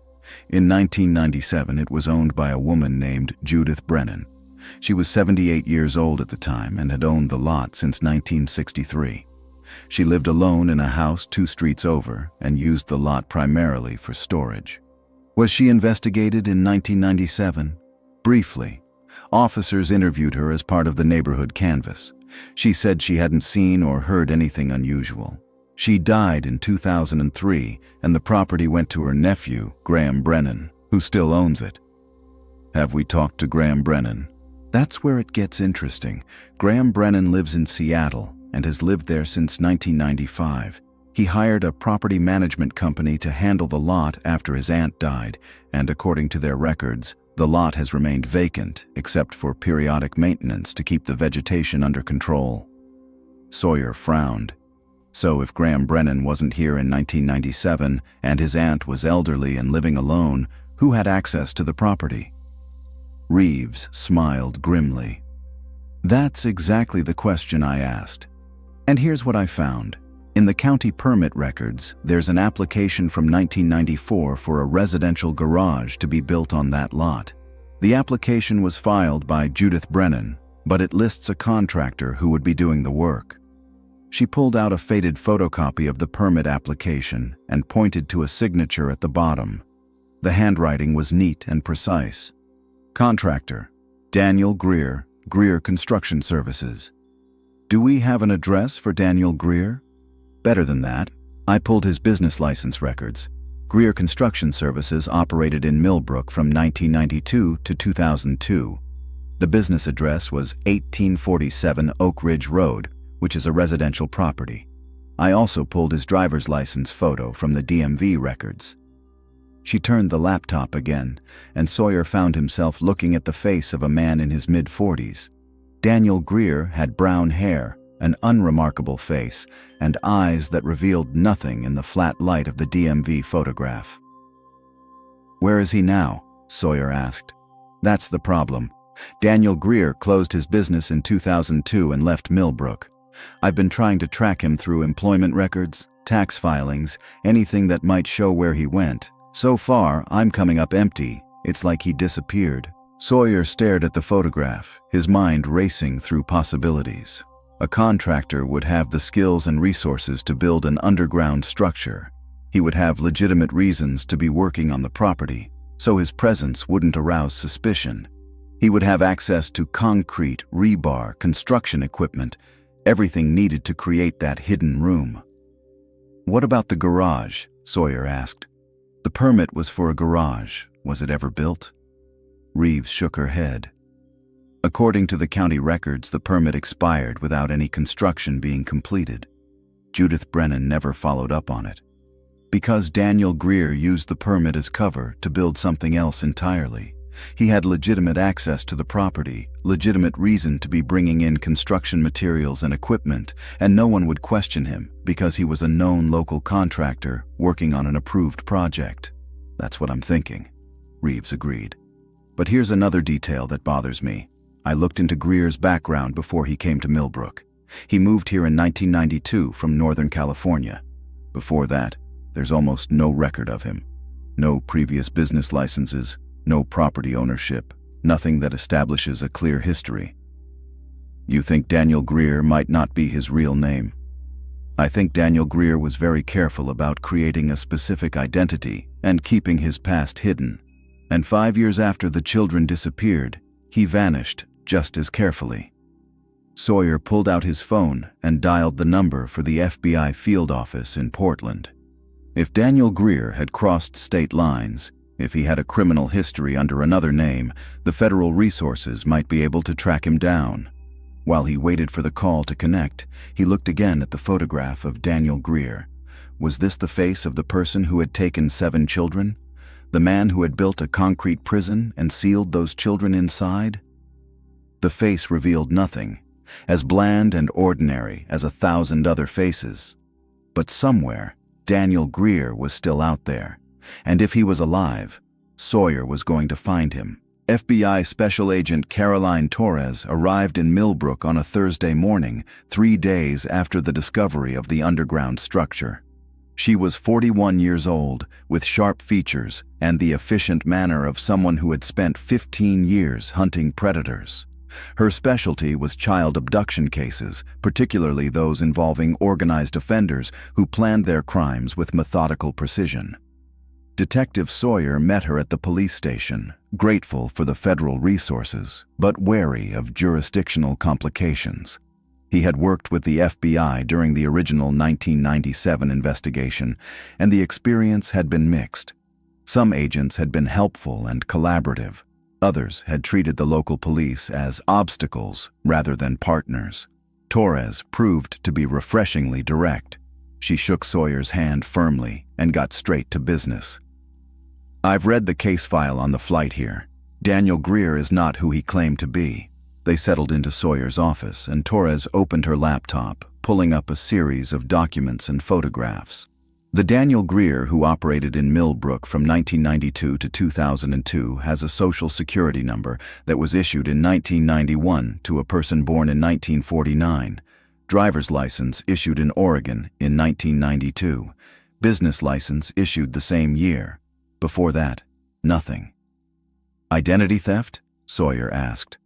In 1997, it was owned by a woman named Judith Brennan. She was 78 years old at the time and had owned the lot since 1963. She lived alone in a house 2 streets over and used the lot primarily for storage. Was she investigated in 1997? Briefly. Officers interviewed her as part of the neighborhood canvass. She said she hadn't seen or heard anything unusual. She died in 2003, and the property went to her nephew, Graham Brennan, who still owns it. Have we talked to Graham Brennan? That's where it gets interesting. Graham Brennan lives in Seattle and has lived there since 1995. He hired a property management company to handle the lot after his aunt died, and according to their records, the lot has remained vacant except for periodic maintenance to keep the vegetation under control. Sawyer frowned. So if Graham Brennan wasn't here in 1997 and his aunt was elderly and living alone, who had access to the property? Reeves smiled grimly. That's exactly the question I asked. And here's what I found. In the county permit records, there's an application from 1994 for a residential garage to be built on that lot. The application was filed by Judith Brennan, but it lists a contractor who would be doing the work. She pulled out a faded photocopy of the permit application and pointed to a signature at the bottom. The handwriting was neat and precise. Contractor, Daniel Greer, Greer Construction Services. Do we have an address for Daniel Greer? Better than that. I pulled his business license records. Greer Construction Services operated in Millbrook from 1992 to 2002. The business address was 1847 Oak Ridge Road, which is a residential property. I also pulled his driver's license photo from the DMV records. She turned the laptop again, and Sawyer found himself looking at the face of a man in his mid-40s. Daniel Greer had brown hair, an unremarkable face, and eyes that revealed nothing in the flat light of the DMV photograph. "Where is he now?" Sawyer asked. "That's the problem. Daniel Greer closed his business in 2002 and left Millbrook. I've been trying to track him through employment records, tax filings, anything that might show where he went. So far, I'm coming up empty. It's like he disappeared." Sawyer stared at the photograph, his mind racing through possibilities. A contractor would have the skills and resources to build an underground structure. He would have legitimate reasons to be working on the property, so his presence wouldn't arouse suspicion. He would have access to concrete, rebar, construction equipment, everything needed to create that hidden room. "What about the garage?" Sawyer asked. "The permit was for a garage. Was it ever built?" Reeves shook her head. According to the county records, the permit expired without any construction being completed. Judith Brennan never followed up on it. Because Daniel Greer used the permit as cover to build something else entirely. He had legitimate access to the property, legitimate reason to be bringing in construction materials and equipment, and no one would question him because he was a known local contractor working on an approved project. "That's what I'm thinking," Reeves agreed. "But here's another detail that bothers me. I looked into Greer's background before he came to Millbrook. He moved here in 1992 from Northern California. Before that, there's almost no record of him. No previous business licenses, no property ownership, nothing that establishes a clear history." "You think Daniel Greer might not be his real name?" "I think Daniel Greer was very careful about creating a specific identity and keeping his past hidden. And 5 years after the children disappeared, he vanished just as carefully." Sawyer pulled out his phone and dialed the number for the FBI field office in Portland. If Daniel Greer had crossed state lines, if he had a criminal history under another name, the federal resources might be able to track him down. While he waited for the call to connect, he looked again at the photograph of Daniel Greer. Was this the face of the person who had taken 7 children? The man who had built a concrete prison and sealed those children inside? The face revealed nothing, as bland and ordinary as 1,000 other faces. But somewhere, Daniel Greer was still out there. And if he was alive, Sawyer was going to find him. FBI Special Agent Caroline Torres arrived in Millbrook on a Thursday morning, 3 days after the discovery of the underground structure. She was 41 years old, with sharp features and the efficient manner of someone who had spent 15 years hunting predators. Her specialty was child abduction cases, particularly those involving organized offenders who planned their crimes with methodical precision. Detective Sawyer met her at the police station, grateful for the federal resources, but wary of jurisdictional complications. He had worked with the FBI during the original 1997 investigation, and the experience had been mixed. Some agents had been helpful and collaborative. Others had treated the local police as obstacles rather than partners. Torres proved to be refreshingly direct. She shook Sawyer's hand firmly and got straight to business. "I've read the case file on the flight here. Daniel Greer is not who he claimed to be." They settled into Sawyer's office, and Torres opened her laptop, pulling up a series of documents and photographs. The Daniel Greer who operated in Millbrook from 1992 to 2002 has a social security number that was issued in 1991 to a person born in 1949, driver's license issued in Oregon in 1992, business license issued the same year. Before that, nothing. "Identity theft?" Sawyer asked.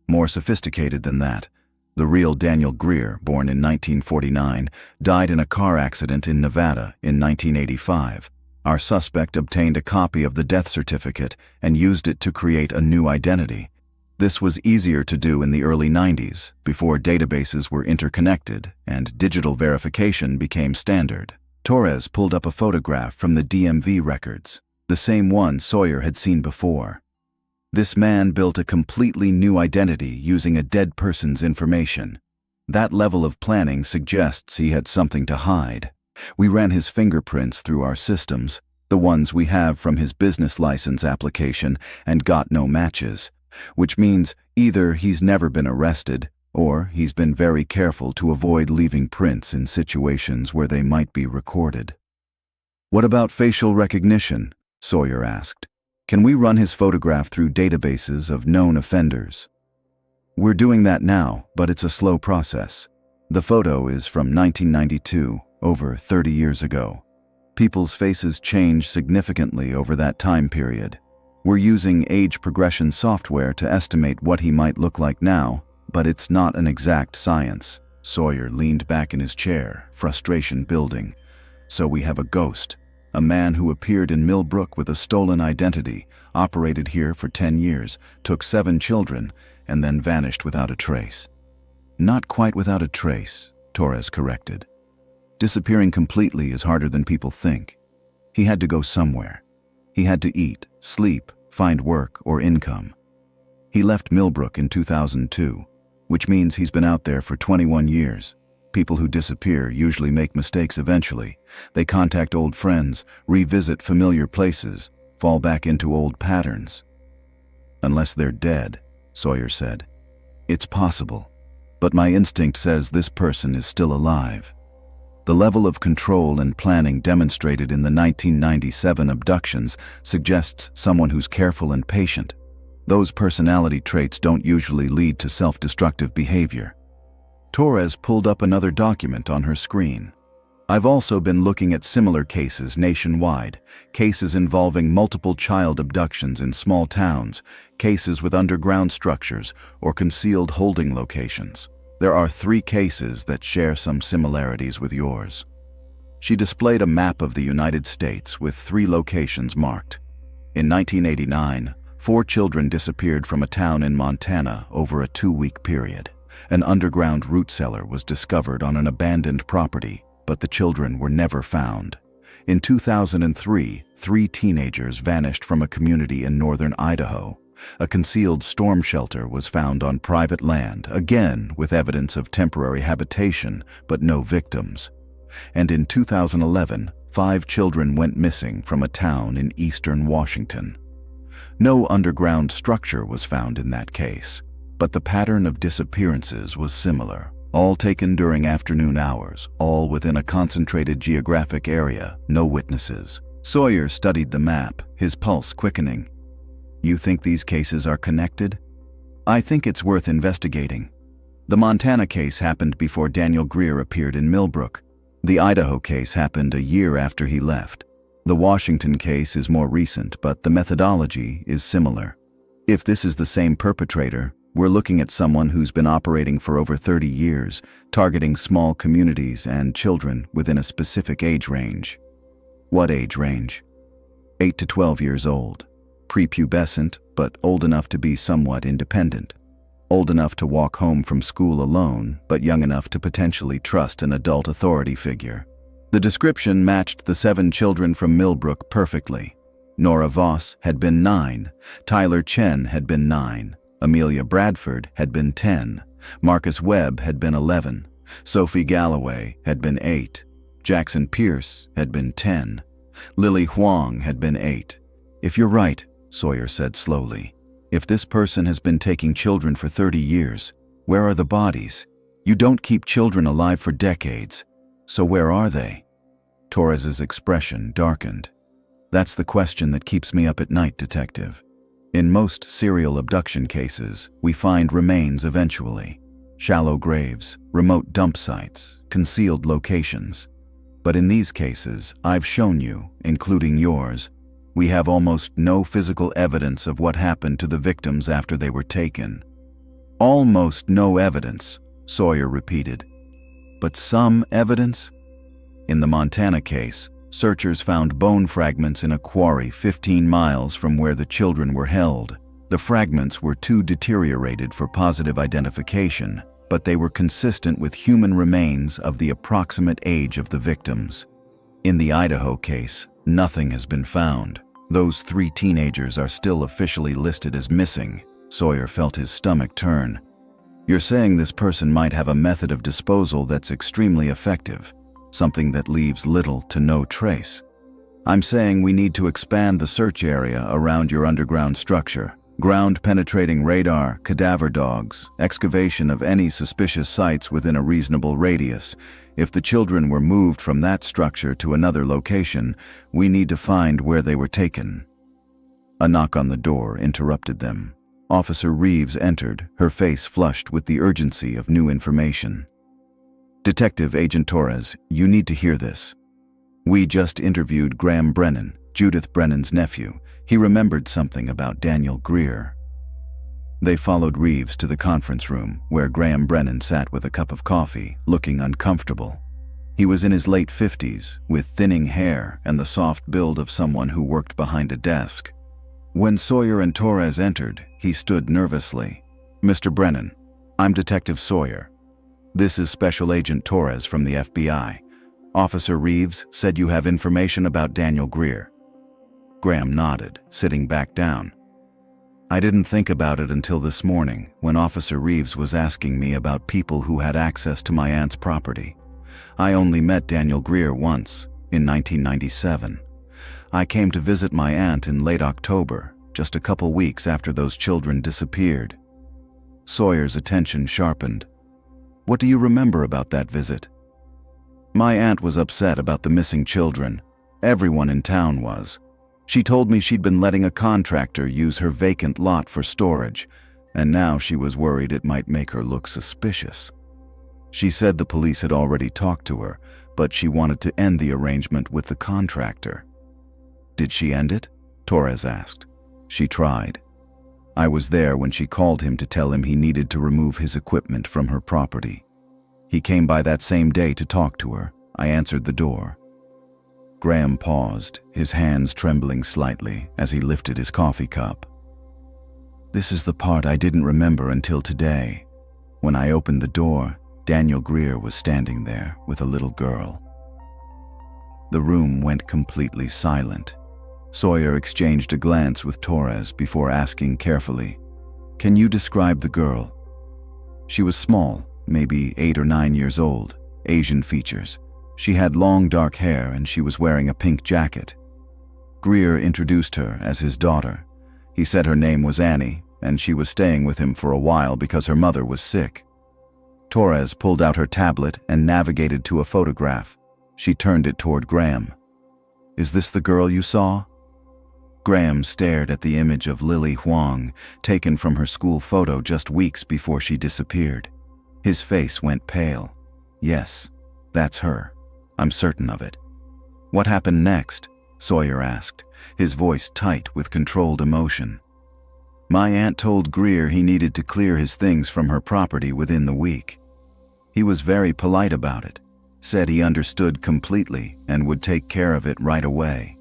"More sophisticated than that. The real Daniel Greer, born in 1949, died in a car accident in Nevada in 1985. Our suspect obtained a copy of the death certificate and used it to create a new identity. This was easier to do in the early 90s, before databases were interconnected and digital verification became standard. Torres pulled up a photograph from the DMV records, the same one Sawyer had seen before. This man built a completely new identity using a dead person's information. That level of planning suggests he had something to hide. We ran his fingerprints through our systems, the ones we have from his business license application, and got no matches, which means either he's never been arrested, or he's been very careful to avoid leaving prints in situations where they might be recorded. "What about facial recognition?" Sawyer asked. "Can we run his photograph through databases of known offenders?" "We're doing that now, but it's a slow process. The photo is from 1992, over 30 years ago. People's faces change significantly over that time period. We're using age progression software to estimate what he might look like now, but it's not an exact science." Sawyer leaned back in his chair, frustration building. "So we have a ghost, a man who appeared in Millbrook with a stolen identity, operated here for 10 years, took 7 children, and then vanished without a trace." "Not quite without a trace," Torres corrected. "Disappearing completely is harder than people think. He had to go somewhere. He had to eat, sleep, find work or income. He left Millbrook in 2002, which means he's been out there for 21 years. People who disappear usually make mistakes eventually. They contact old friends, revisit familiar places, fall back into old patterns." "Unless they're dead," Sawyer said. "It's possible, but my instinct says this person is still alive." The level of control and planning demonstrated in the 1997 abductions suggests someone who's careful and patient. Those personality traits don't usually lead to self-destructive behavior. Torres pulled up another document on her screen. "I've also been looking at similar cases nationwide, cases involving multiple child abductions in small towns, cases with underground structures or concealed holding locations. There are 3 cases that share some similarities with yours." She displayed a map of the United States with 3 locations marked. In 1989, 4 children disappeared from a town in Montana over a 2-week period. An underground root cellar was discovered on an abandoned property, but the children were never found. In 2003, 3 teenagers vanished from a community in northern Idaho. A concealed storm shelter was found on private land, again with evidence of temporary habitation, but no victims. And in 2011, 5 children went missing from a town in eastern Washington. No underground structure was found in that case, but the pattern of disappearances was similar. All taken during afternoon hours, all within a concentrated geographic area, no witnesses. Sawyer studied the map, his pulse quickening. "You think these cases are connected?" "I think it's worth investigating. The Montana case happened before Daniel Greer appeared in Millbrook. The Idaho case happened a year after he left. The Washington case is more recent, but the methodology is similar. If this is the same perpetrator, we're looking at someone who's been operating for over 30 years, targeting small communities and children within a specific age range." "What age range?" 8 to 12 years old. Prepubescent, but old enough to be somewhat independent. Old enough to walk home from school alone, but young enough to potentially trust an adult authority figure." The description matched the 7 children from Millbrook perfectly. Nora Voss had been 9, Tyler Chen had been 9, Amelia Bradford had been 10, Marcus Webb had been 11, Sophie Galloway had been 8, Jackson Pierce had been 10, Lily Huang had been 8. "If you're right," Sawyer said slowly, "if this person has been taking children for 30 years, where are the bodies? You don't keep children alive for decades, so where are they?" Torres's expression darkened. "That's the question that keeps me up at night, Detective. In most serial abduction cases, we find remains eventually. Shallow graves, remote dump sites, concealed locations. But in these cases, I've shown you, including yours, we have almost no physical evidence of what happened to the victims after they were taken." "Almost no evidence," Sawyer repeated. "But some evidence?" In the Montana case, searchers found bone fragments in a quarry 15 miles from where the children were held. The fragments were too deteriorated for positive identification, but they were consistent with human remains of the approximate age of the victims. In the Idaho case, nothing has been found. Those 3 teenagers are still officially listed as missing. Sawyer felt his stomach turn. You're saying this person might have a method of disposal that's extremely effective, something that leaves little to no trace. I'm saying we need to expand the search area around your underground structure. Ground-penetrating radar, cadaver dogs, excavation of any suspicious sites within a reasonable radius. If the children were moved from that structure to another location, we need to find where they were taken. A knock on the door interrupted them. Officer Reeves entered, her face flushed with the urgency of new information. Detective Agent Torres, you need to hear this. We just interviewed Graham Brennan, Judith Brennan's nephew. He remembered something about Daniel Greer. They followed Reeves to the conference room, where Graham Brennan sat with a cup of coffee, looking uncomfortable. He was in his late 50s, with thinning hair and the soft build of someone who worked behind a desk. When Sawyer and Torres entered, he stood nervously. Mr. Brennan, I'm Detective Sawyer. This is Special Agent Torres from the FBI. Officer Reeves said you have information about Daniel Greer. Graham nodded, sitting back down. I didn't think about it until this morning, when Officer Reeves was asking me about people who had access to my aunt's property. I only met Daniel Greer once, in 1997. I came to visit my aunt in late October, just a couple weeks after those children disappeared. Sawyer's attention sharpened. What do you remember about that visit? My aunt was upset about the missing children. Everyone in town was. She told me she'd been letting a contractor use her vacant lot for storage, and now she was worried it might make her look suspicious. She said the police had already talked to her, but she wanted to end the arrangement with the contractor. Did she end it? Torres asked. She tried. I was there when she called him to tell him he needed to remove his equipment from her property. He came by that same day to talk to her. I answered the door. Graham paused, his hands trembling slightly as he lifted his coffee cup. This is the part I didn't remember until today. When I opened the door, Daniel Greer was standing there with a little girl. The room went completely silent. Sawyer exchanged a glance with Torres before asking carefully, "Can you describe the girl?" She was small, maybe 8 or 9 years old, Asian features. She had long dark hair and she was wearing a pink jacket. Greer introduced her as his daughter. He said her name was Annie, and she was staying with him for a while because her mother was sick. Torres pulled out her tablet and navigated to a photograph. She turned it toward Graham. "Is this the girl you saw?" Graham stared at the image of Lily Huang, taken from her school photo just weeks before she disappeared. His face went pale. "Yes, that's her. I'm certain of it." "What happened next?" Sawyer asked, his voice tight with controlled emotion. "My aunt told Greer he needed to clear his things from her property within the week. He was very polite about it, said he understood completely and would take care of it right away.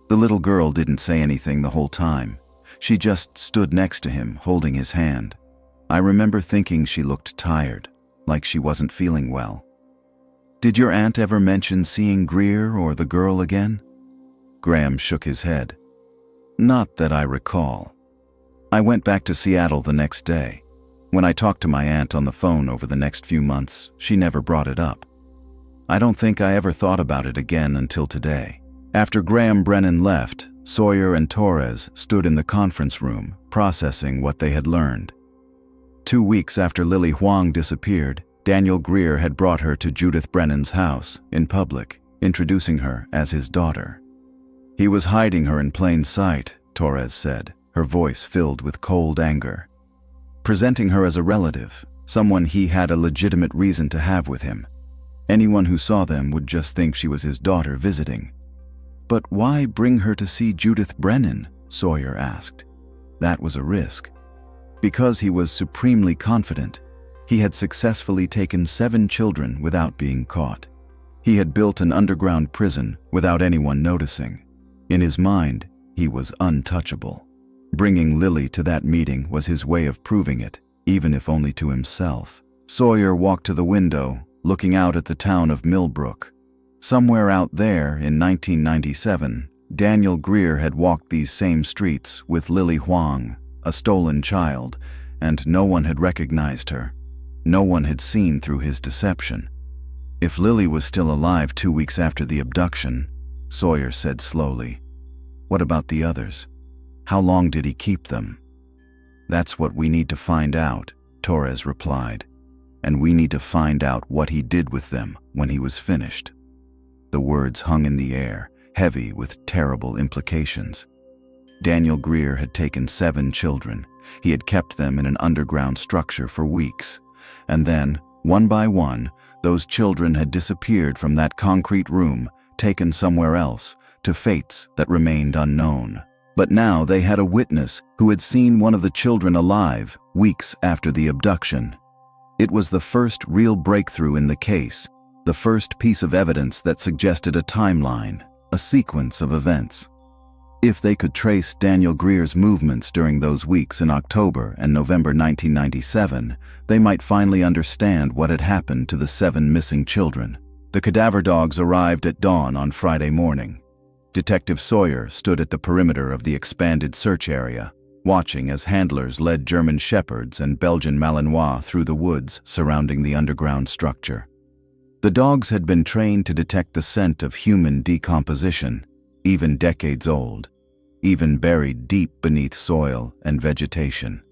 The little girl didn't say anything the whole time. She just stood next to him, holding his hand. I remember thinking she looked tired, like she wasn't feeling well." "Did your aunt ever mention seeing Greer or the girl again?" Graham shook his head. "Not that I recall. I went back to Seattle the next day. When I talked to my aunt on the phone over the next few months, she never brought it up. I don't think I ever thought about it again until today." After Graham Brennan left, Sawyer and Torres stood in the conference room, processing what they had learned. 2 weeks after Lily Huang disappeared, Daniel Greer had brought her to Judith Brennan's house, in public, introducing her as his daughter. "He was hiding her in plain sight," Torres said, her voice filled with cold anger. "Presenting her as a relative, someone he had a legitimate reason to have with him. Anyone who saw them would just think she was his daughter visiting." "But why bring her to see Judith Brennan?" Sawyer asked. That was a risk. Because he was supremely confident. He had successfully taken 7 children without being caught. He had built an underground prison without anyone noticing. In his mind, he was untouchable. Bringing Lily to that meeting was his way of proving it, even if only to himself. Sawyer walked to the window, looking out at the town of Millbrook. Somewhere out there in 1997, Daniel Greer had walked these same streets with Lily Huang, a stolen child, and no one had recognized her. No one had seen through his deception. If Lily was still alive 2 weeks after the abduction, Sawyer said slowly, what about the others? How long did he keep them? That's what we need to find out, Torres replied. And we need to find out what he did with them when he was finished. The words hung in the air, heavy with terrible implications. Daniel Greer had taken 7 children. He had kept them in an underground structure for weeks. And then, one by one, those children had disappeared from that concrete room, taken somewhere else, to fates that remained unknown. But now they had a witness who had seen one of the children alive weeks after the abduction. It was the first real breakthrough in the case, the first piece of evidence that suggested a timeline, a sequence of events. If they could trace Daniel Greer's movements during those weeks in October and November 1997, they might finally understand what had happened to the 7 missing children. The cadaver dogs arrived at dawn on Friday morning. Detective Sawyer stood at the perimeter of the expanded search area, watching as handlers led German Shepherds and Belgian Malinois through the woods surrounding the underground structure. The dogs had been trained to detect the scent of human decomposition, even decades old, even buried deep beneath soil and vegetation.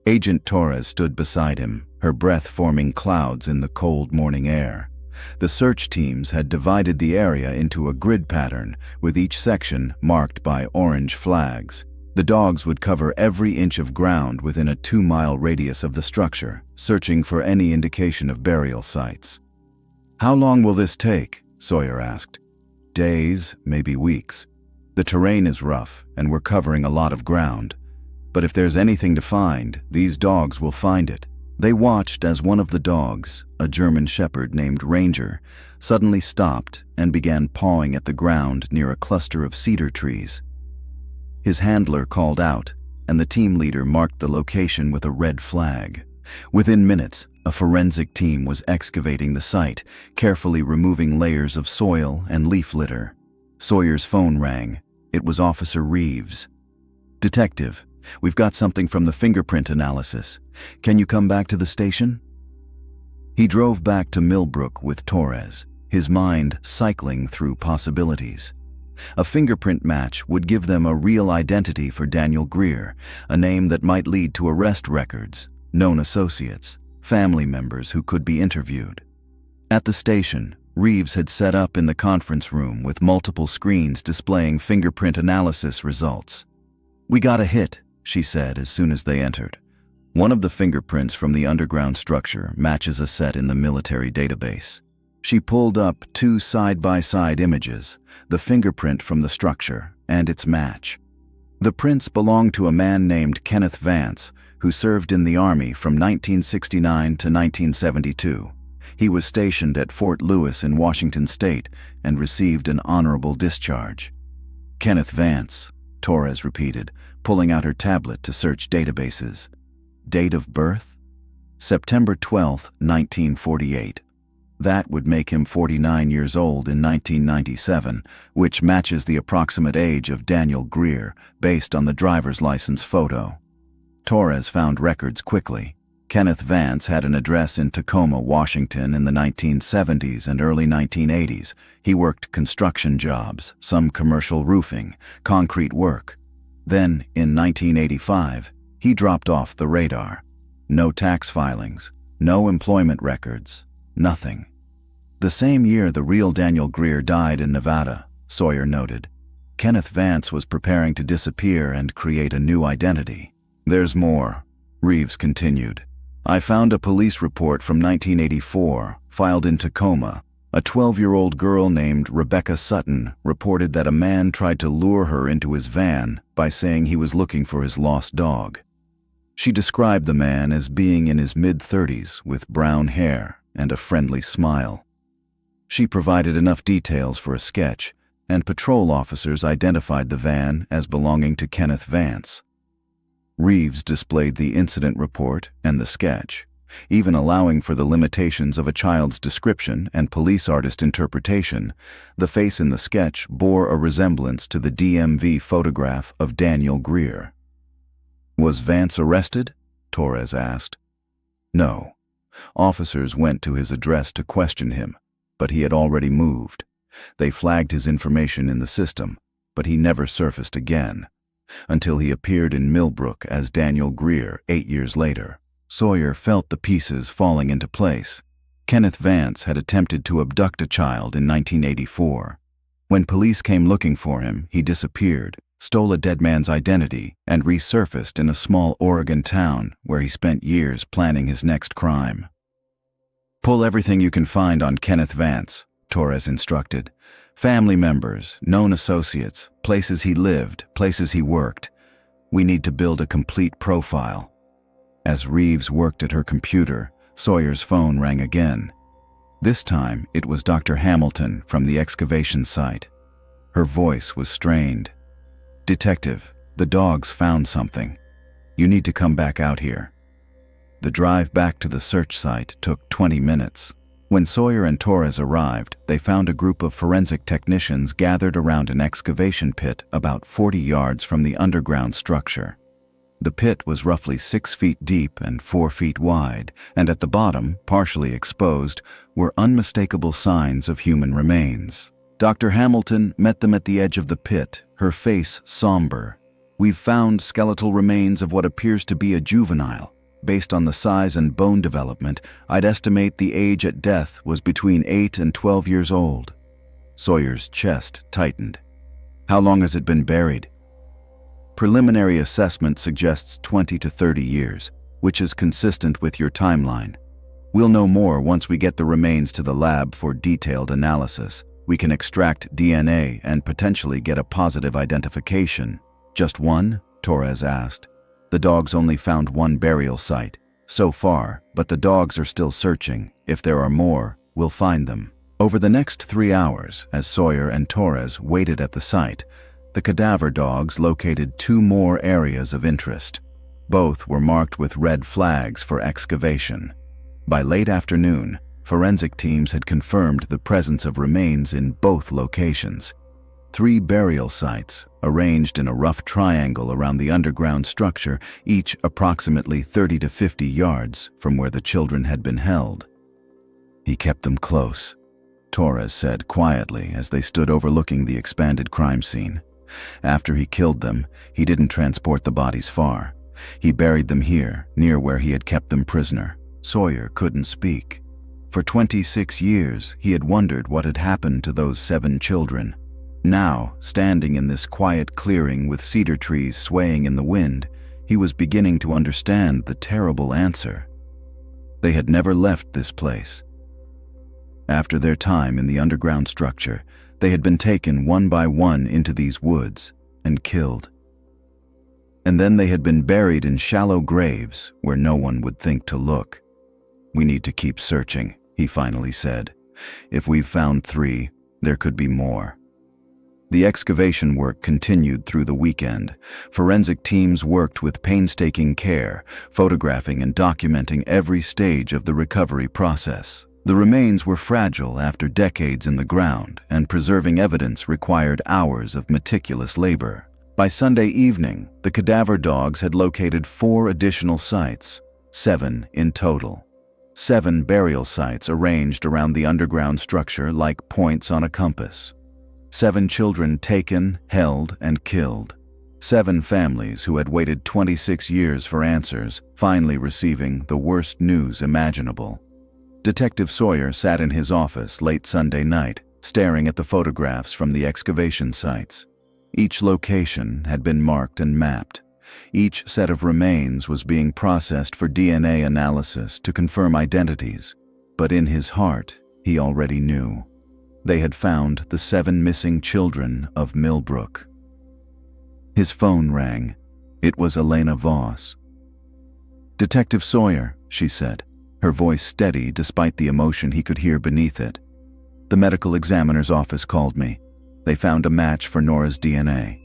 Agent Torres stood beside him, her breath forming clouds in the cold morning air. The search teams had divided the area into a grid pattern, with each section marked by orange flags. The dogs would cover every inch of ground within a 2-mile radius of the structure, searching for any indication of burial sites. How long will this take? Sawyer asked. Days, maybe weeks. The terrain is rough, and we're covering a lot of ground. But if there's anything to find, these dogs will find it. They watched as one of the dogs, a German Shepherd named Ranger, suddenly stopped and began pawing at the ground near a cluster of cedar trees. His handler called out, and the team leader marked the location with a red flag. Within minutes, a forensic team was excavating the site, carefully removing layers of soil and leaf litter. Sawyer's phone rang. It was Officer Reeves. Detective, we've got something from the fingerprint analysis. Can you come back to the station? He drove back to Millbrook with Torres, his mind cycling through possibilities. A fingerprint match would give them a real identity for Daniel Greer, a name that might lead to arrest records, known associates, family members who could be interviewed. At the station, Reeves had set up in the conference room with multiple screens displaying fingerprint analysis results. We got a hit, she said as soon as they entered. One of the fingerprints from the underground structure matches a set in the military database. She pulled up 2 side-by-side images, the fingerprint from the structure and its match. The prints belonged to a man named Kenneth Vance, who served in the Army from 1969 to 1972. He was stationed at Fort Lewis in Washington State and received an honorable discharge. Kenneth Vance, Torres repeated, pulling out her tablet to search databases. Date of birth? September 12, 1948. That would make him 49 years old in 1997, which matches the approximate age of Daniel Greer based on the driver's license photo. Torres found records quickly. Kenneth Vance had an address in Tacoma, Washington in the 1970s and early 1980s. He worked construction jobs, some commercial roofing, concrete work. Then, in 1985, he dropped off the radar. No tax filings, no employment records, nothing. The same year the real Daniel Greer died in Nevada, Sawyer noted. Kenneth Vance was preparing to disappear and create a new identity. There's more, Reeves continued. I found a police report from 1984, filed in Tacoma. A 12-year-old girl named Rebecca Sutton reported that a man tried to lure her into his van by saying he was looking for his lost dog. She described the man as being in his mid-30s with brown hair and a friendly smile. She provided enough details for a sketch, and patrol officers identified the van as belonging to Kenneth Vance. Reeves displayed the incident report and the sketch. Even allowing for the limitations of a child's description and police artist interpretation, the face in the sketch bore a resemblance to the DMV photograph of Daniel Greer. "Was Vance arrested?" Torres asked. "No. Officers went to his address to question him, but he had already moved. They flagged his information in the system, but he never surfaced again, until he appeared in Millbrook as Daniel Greer 8 years later." Sawyer felt the pieces falling into place. Kenneth Vance had attempted to abduct a child in 1984. When police came looking for him, he disappeared, stole a dead man's identity, and resurfaced in a small Oregon town where he spent years planning his next crime. "Pull everything you can find on Kenneth Vance," Torres instructed. "Family members, known associates, places he lived, places he worked. We need to build a complete profile." As Reeves worked at her computer, Sawyer's phone rang again. This time, it was Dr. Hamilton from the excavation site. Her voice was strained. "Detective, the dogs found something. You need to come back out here." The drive back to the search site took 20 minutes. When Sawyer and Torres arrived, they found a group of forensic technicians gathered around an excavation pit about 40 yards from the underground structure. The pit was roughly 6 feet deep and 4 feet wide, and at the bottom, partially exposed, were unmistakable signs of human remains. Dr. Hamilton met them at the edge of the pit, her face somber. "We've found skeletal remains of what appears to be a juvenile. Based on the size and bone development, I'd estimate the age at death was between 8 and 12 years old." Sawyer's chest tightened. "How long has it been buried?" "Preliminary assessment suggests 20 to 30 years, which is consistent with your timeline. We'll know more once we get the remains to the lab for detailed analysis. We can extract DNA and potentially get a positive identification." "Just one?" Torres asked. "The dogs only found one burial site so far, but the dogs are still searching. If there are more, we'll find them." Over the next 3 hours, as Sawyer and Torres waited at the site, the cadaver dogs located 2 more areas of interest. Both were marked with red flags for excavation. By late afternoon, forensic teams had confirmed the presence of remains in both locations. 3 burial sites, arranged in a rough triangle around the underground structure, each approximately 30 to 50 yards from where the children had been held. "He kept them close," Torres said quietly as they stood overlooking the expanded crime scene. "After he killed them, he didn't transport the bodies far. He buried them here, near where he had kept them prisoner." Sawyer couldn't speak. For 26 years, he had wondered what had happened to those 7 children. Now, standing in this quiet clearing with cedar trees swaying in the wind, he was beginning to understand the terrible answer. They had never left this place. After their time in the underground structure, they had been taken one by one into these woods and killed. And then they had been buried in shallow graves where no one would think to look. "We need to keep searching," he finally said. "If we've found 3, there could be more." The excavation work continued through the weekend. Forensic teams worked with painstaking care, photographing and documenting every stage of the recovery process. The remains were fragile after decades in the ground, and preserving evidence required hours of meticulous labor. By Sunday evening, the cadaver dogs had located 4 additional sites, 7 in total. 7 burial sites arranged around the underground structure like points on a compass. 7 children taken, held, and killed. 7 families who had waited 26 years for answers, finally receiving the worst news imaginable. Detective Sawyer sat in his office late Sunday night, staring at the photographs from the excavation sites. Each location had been marked and mapped. Each set of remains was being processed for DNA analysis to confirm identities. But in his heart, he already knew. They had found the 7 missing children of Millbrook. His phone rang. It was Elena Voss. "Detective Sawyer," she said, her voice steady despite the emotion he could hear beneath it. "The medical examiner's office called me. They found a match for Nora's DNA."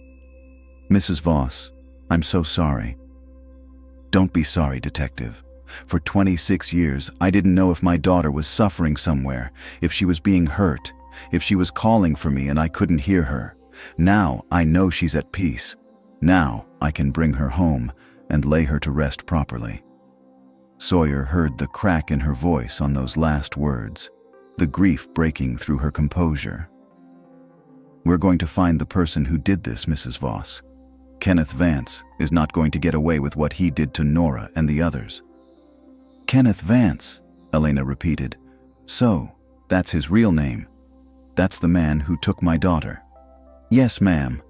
"Mrs. Voss, I'm so sorry." "Don't be sorry, Detective. For 26 years, I didn't know if my daughter was suffering somewhere, if she was being hurt, if she was calling for me and I couldn't hear her. Now I know she's at peace. Now I can bring her home and lay her to rest properly." Sawyer heard the crack in her voice on those last words, the grief breaking through her composure. "We're going to find the person who did this, Mrs. Voss. Kenneth Vance is not going to get away with what he did to Nora and the others." "Kenneth Vance," Elena repeated. "So, that's his real name. That's the man who took my daughter." "Yes, ma'am.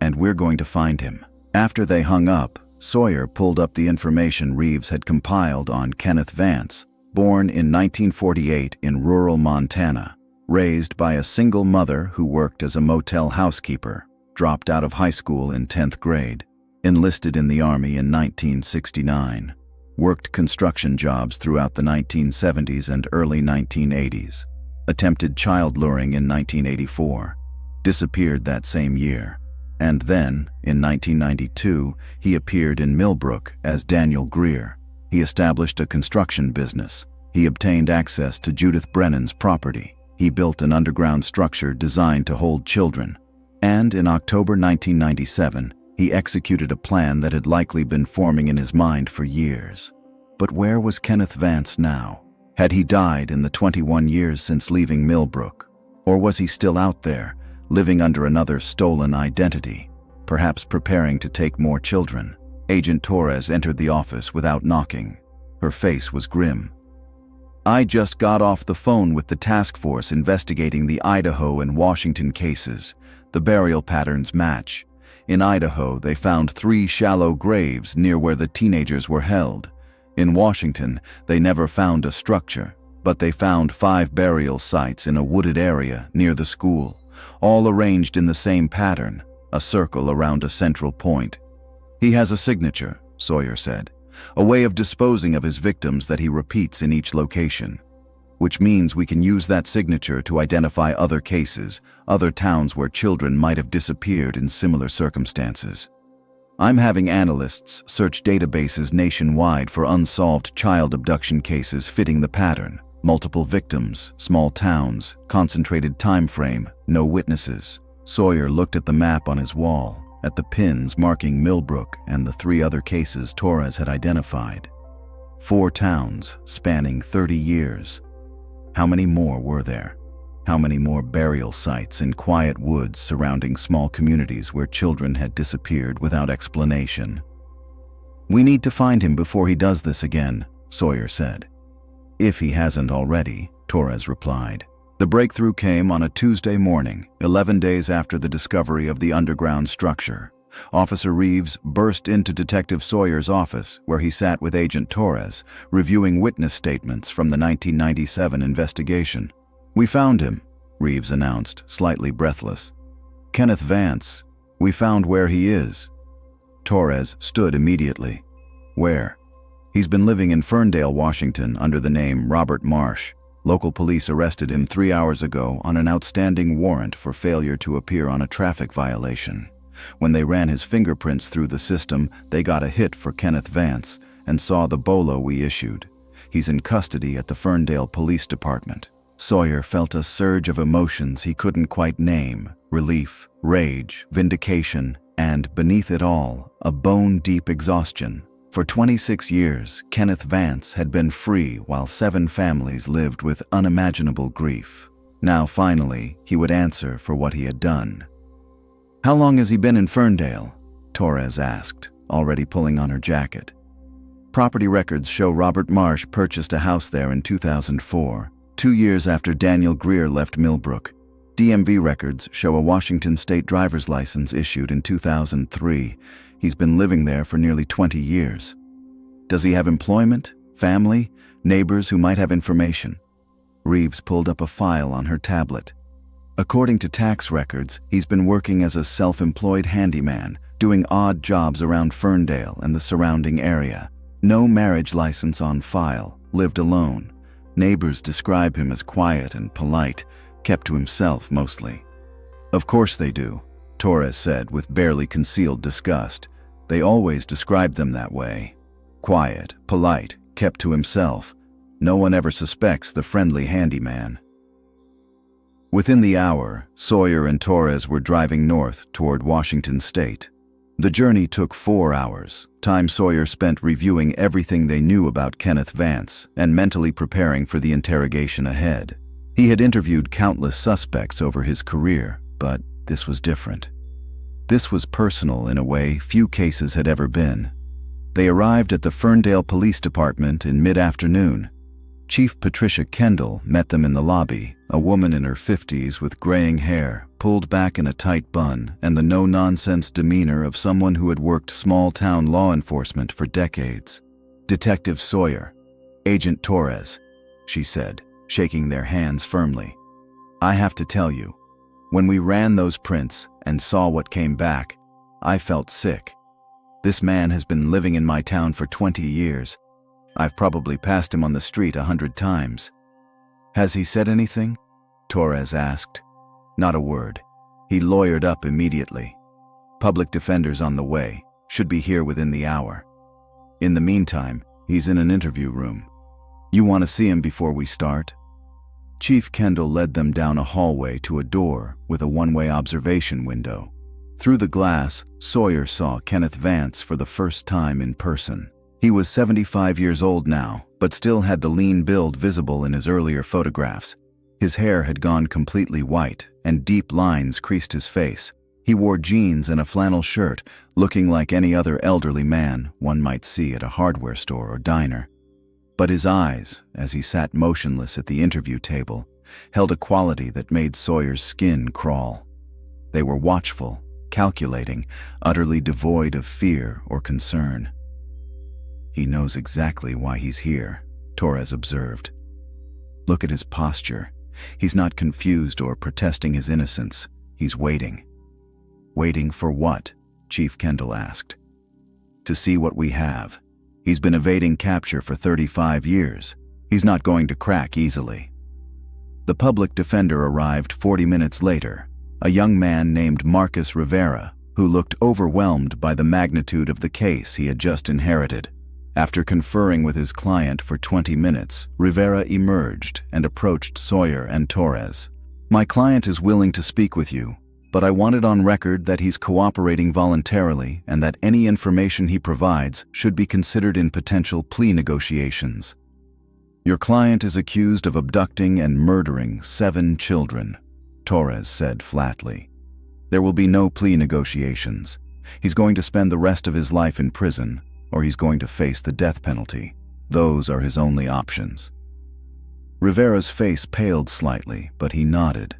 And we're going to find him." After they hung up, Sawyer pulled up the information Reeves had compiled on Kenneth Vance, born in 1948 in rural Montana, raised by a single mother who worked as a motel housekeeper, dropped out of high school in 10th grade, enlisted in the Army in 1969, worked construction jobs throughout the 1970s and early 1980s, attempted child luring in 1984, disappeared that same year, and then, in 1992, he appeared in Millbrook as Daniel Greer. He established a construction business. He obtained access to Judith Brennan's property. He built an underground structure designed to hold children. And in October 1997, he executed a plan that had likely been forming in his mind for years. But where was Kenneth Vance now? Had he died in the 21 years since leaving Millbrook? Or was he still out there, living under another stolen identity, perhaps preparing to take more children? Agent Torres entered the office without knocking. Her face was grim. "I just got off the phone with the task force investigating the Idaho and Washington cases. The burial patterns match. In Idaho, they found 3 shallow graves near where the teenagers were held. In Washington, they never found a structure, but they found 5 burial sites in a wooded area near the school, all arranged in the same pattern, a circle around a central point. He has a signature," Sawyer said, "a way of disposing of his victims that he repeats in each location, which means we can use that signature to identify other cases, other towns where children might have disappeared in similar circumstances. I'm having analysts search databases nationwide for unsolved child abduction cases fitting the pattern. Multiple victims, small towns, concentrated time frame, no witnesses." Sawyer looked at the map on his wall, at the pins marking Millbrook and the 3 other cases Torres had identified. 4 towns spanning 30 years. How many more were there? How many more burial sites in quiet woods surrounding small communities where children had disappeared without explanation? "We need to find him before he does this again," Sawyer said. "If he hasn't already," Torres replied. The breakthrough came on a Tuesday morning, 11 days after the discovery of the underground structure. Officer Reeves burst into Detective Sawyer's office, where he sat with Agent Torres, reviewing witness statements from the 1997 investigation. "We found him," Reeves announced, slightly breathless. "Kenneth Vance. We found where he is." Torres stood immediately. "Where?" "He's been living in Ferndale, Washington, under the name Robert Marsh. Local police arrested him 3 hours ago on an outstanding warrant for failure to appear on a traffic violation. When they ran his fingerprints through the system, they got a hit for Kenneth Vance and saw the bolo we issued. He's in custody at the Ferndale Police Department." Sawyer felt a surge of emotions he couldn't quite name: relief, rage, vindication, and, beneath it all, a bone-deep exhaustion. For 26 years, Kenneth Vance had been free while 7 families lived with unimaginable grief. Now, finally, he would answer for what he had done. "How long has he been in Ferndale?" Torres asked, already pulling on her jacket. Property records show Robert Marsh purchased a house there in 2004, 2 years after Daniel Greer left Millbrook. DMV records show a Washington state driver's license issued in 2003. He's been living there for nearly 20 years. "Does he have employment, family, neighbors who might have information?" Reeves pulled up a file on her tablet. "According to tax records, he's been working as a self-employed handyman, doing odd jobs around Ferndale and the surrounding area. No marriage license on file, lived alone. Neighbors describe him as quiet and polite, kept to himself mostly." "Of course they do," Torres said with barely concealed disgust. "They always describe them that way. Quiet, polite, kept to himself. No one ever suspects the friendly handyman. Within the hour, Sawyer and Torres were driving north toward Washington State. The journey took 4 hours, time Sawyer spent reviewing everything they knew about Kenneth Vance and mentally preparing for the interrogation ahead. He had interviewed countless suspects over his career, but this was different. This was personal in a way few cases had ever been. They arrived at the Ferndale Police Department in mid-afternoon. Chief Patricia Kendall met them in the lobby, a woman in her 50s with graying hair, pulled back in a tight bun, and the no-nonsense demeanor of someone who had worked small-town law enforcement for decades. "Detective Sawyer, Agent Torres," she said, shaking their hands firmly. "I have to tell you, when we ran those prints and saw what came back, I felt sick. This man has been living in my town for 20 years. I've probably passed him on the street 100 times. "Has he said anything?" Torres asked. "Not a word. He lawyered up immediately. Public defender's on the way, should be here within the hour. In the meantime, he's in an interview room. You want to see him before we start?" Chief Kendall led them down a hallway to a door with a one-way observation window. Through the glass, Sawyer saw Kenneth Vance for the first time in person. He was 75 years old now, but still had the lean build visible in his earlier photographs. His hair had gone completely white, and deep lines creased his face. He wore jeans and a flannel shirt, looking like any other elderly man one might see at a hardware store or diner. But his eyes, as he sat motionless at the interview table, held a quality that made Sawyer's skin crawl. They were watchful, calculating, utterly devoid of fear or concern. "He knows exactly why he's here," Torres observed. "Look at his posture. He's not confused or protesting his innocence. He's waiting." "Waiting for what?" Chief Kendall asked. "To see what we have. He's been evading capture for 35 years. He's not going to crack easily." The public defender arrived 40 minutes later, a young man named Marcus Rivera, who looked overwhelmed by the magnitude of the case he had just inherited. After conferring with his client for 20 minutes, Rivera emerged and approached Sawyer and Torres. "My client is willing to speak with you, but I want it on record that he's cooperating voluntarily and that any information he provides should be considered in potential plea negotiations. Your client is accused of abducting and murdering 7 children, Torres said flatly. "There will be no plea negotiations. He's going to spend the rest of his life in prison, or he's going to face the death penalty. Those are his only options." Rivera's face paled slightly, but he nodded.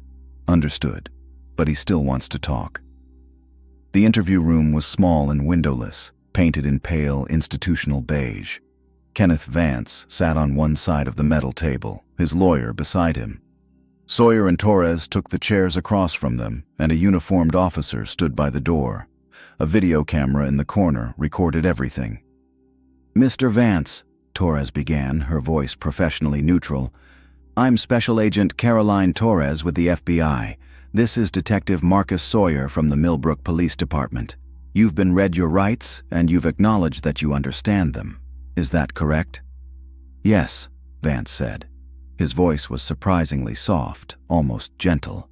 "Understood, but he still wants to talk." The interview room was small and windowless, painted in pale institutional beige. Kenneth Vance sat on one side of the metal table, his lawyer beside him. Sawyer and Torres took the chairs across from them, and a uniformed officer stood by the door. A video camera in the corner recorded everything. "Mr. Vance," Torres began, her voice professionally neutral, "I'm Special Agent Caroline Torres with the FBI. This is Detective Marcus Sawyer from the Millbrook Police Department. You've been read your rights, and you've acknowledged that you understand them. Is that correct?" "Yes," Vance said. His voice was surprisingly soft, almost gentle.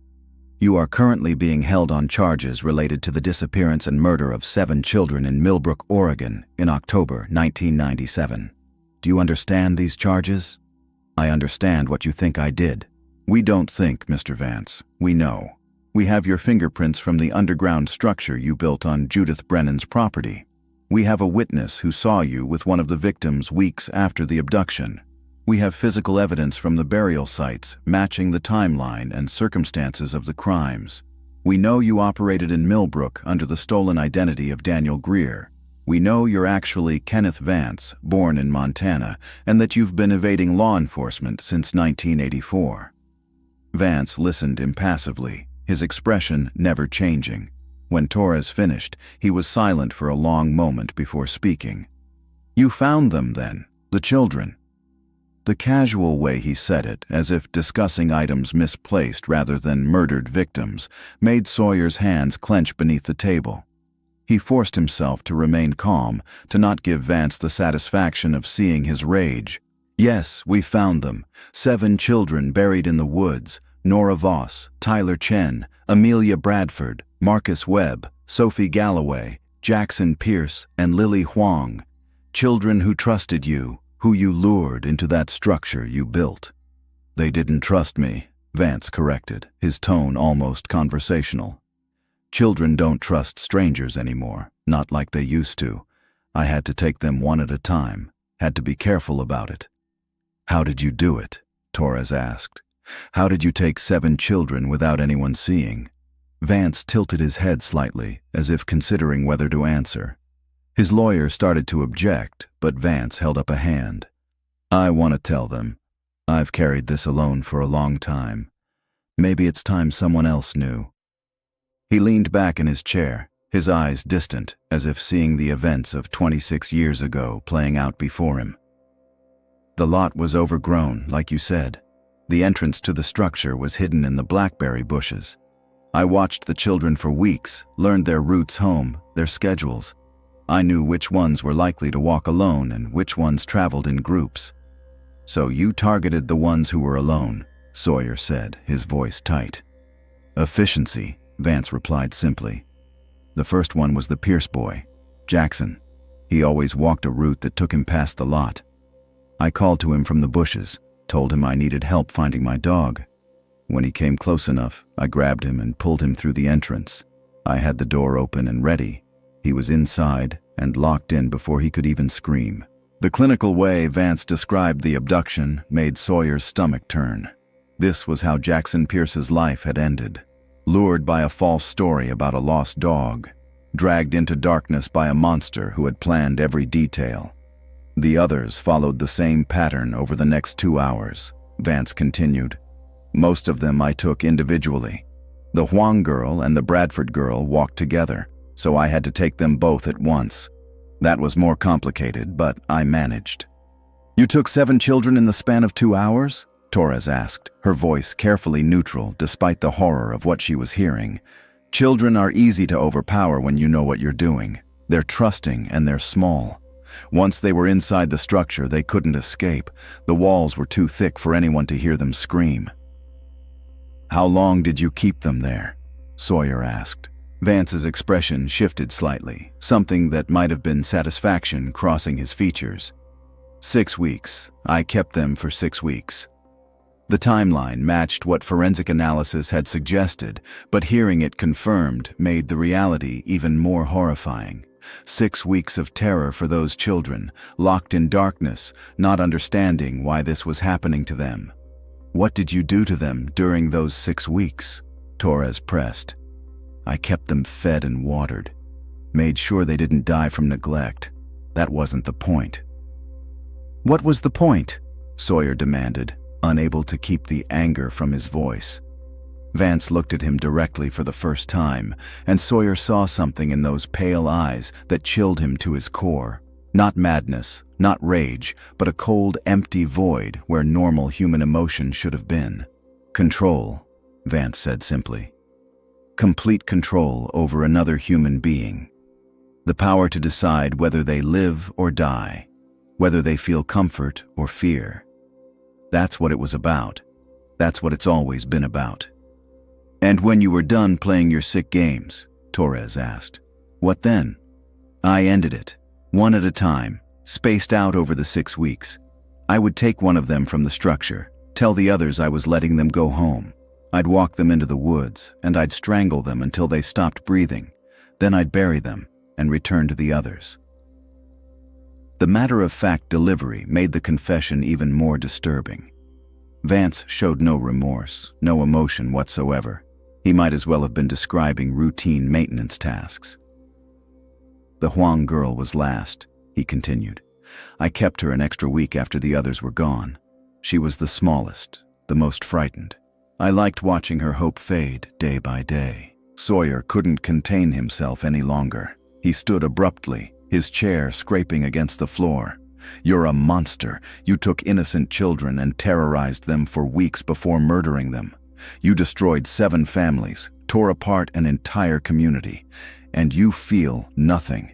"You are currently being held on charges related to the disappearance and murder of 7 children in Millbrook, Oregon, in October 1997. Do you understand these charges?" "I understand what you think I did." "We don't think, Mr. Vance. We know. We have your fingerprints from the underground structure you built on Judith Brennan's property. We have a witness who saw you with one of the victims weeks after the abduction. We have physical evidence from the burial sites matching the timeline and circumstances of the crimes. We know you operated in Millbrook under the stolen identity of Daniel Greer. We know you're actually Kenneth Vance, born in Montana, and that you've been evading law enforcement since 1984. Vance listened impassively, his expression never changing. When Torres finished, he was silent for a long moment before speaking. "You found them, then, the children?" The casual way he said it, as if discussing items misplaced rather than murdered victims, made Sawyer's hands clench beneath the table. He forced himself to remain calm, to not give Vance the satisfaction of seeing his rage. "Yes, we found them. 7 children buried in the woods. Nora Voss, Tyler Chen, Amelia Bradford, Marcus Webb, Sophie Galloway, Jackson Pierce, and Lily Huang. Children who trusted you, who you lured into that structure you built." "They didn't trust me," Vance corrected, his tone almost conversational. "Children don't trust strangers anymore, not like they used to. I had to take them one at a time, had to be careful about it." "How did you do it?" Torres asked. "How did you take 7 children without anyone seeing?" Vance tilted his head slightly, as if considering whether to answer. His lawyer started to object, but Vance held up a hand. "I want to tell them. I've carried this alone for a long time. Maybe it's time someone else knew." He leaned back in his chair, his eyes distant, as if seeing the events of 26 years ago playing out before him. "The lot was overgrown, like you said. The entrance to the structure was hidden in the blackberry bushes. I watched the children for weeks, learned their routes home, their schedules. I knew which ones were likely to walk alone and which ones traveled in groups." "So you targeted the ones who were alone," Sawyer said, his voice tight. "Efficiency," Vance replied simply. "The first one was the Pierce boy, Jackson. He always walked a route that took him past the lot. I called to him from the bushes, told him I needed help finding my dog. When he came close enough, I grabbed him and pulled him through the entrance. I had the door open and ready. He was inside and locked in before he could even scream." The clinical way Vance described the abduction made Sawyer's stomach turn. This was how Jackson Pierce's life had ended. Lured by a false story about a lost dog, dragged into darkness by a monster who had planned every detail. "The others followed the same pattern over the next 2 hours," Vance continued. "Most of them I took individually. The Huang girl and the Bradford girl walked together, so I had to take them both at once. That was more complicated, but I managed." "You took 7 children in the span of 2 hours?" Torres asked, her voice carefully neutral despite the horror of what she was hearing. "Children are easy to overpower when you know what you're doing. They're trusting and they're small. Once they were inside the structure, they couldn't escape. The walls were too thick for anyone to hear them scream." "How long did you keep them there?" Sawyer asked. Vance's expression shifted slightly, something that might have been satisfaction crossing his features. 6 weeks. I kept them for 6 weeks. The timeline matched what forensic analysis had suggested, but hearing it confirmed made the reality even more horrifying. 6 weeks of terror for those children, locked in darkness, not understanding why this was happening to them. "What did you do to them during those 6 weeks?" Torres pressed. "I kept them fed and watered. Made sure they didn't die from neglect. That wasn't the point." "What was the point?" Sawyer demanded, unable to keep the anger from his voice. Vance looked at him directly for the first time, and Sawyer saw something in those pale eyes that chilled him to his core. Not madness, not rage, but a cold, empty void where normal human emotion should have been. "Control," Vance said simply. "Complete control over another human being. The power to decide whether they live or die, whether they feel comfort or fear. That's what it was about. That's what it's always been about." "And when you were done playing your sick games," Torres asked, "what then?" "I ended it, one at a time, spaced out over the 6 weeks. I would take one of them from the structure, tell the others I was letting them go home. I'd walk them into the woods, and I'd strangle them until they stopped breathing. Then I'd bury them and return to the others." The matter-of-fact delivery made the confession even more disturbing. Vance showed no remorse, no emotion whatsoever. He might as well have been describing routine maintenance tasks. "The Huang girl was last," he continued. "I kept her an extra week after the others were gone. She was the smallest, the most frightened. I liked watching her hope fade day by day." Sawyer couldn't contain himself any longer. He stood abruptly, his chair scraping against the floor. "You're a monster. You took innocent children and terrorized them for weeks before murdering them. You destroyed 7 families, tore apart an entire community, and you feel nothing."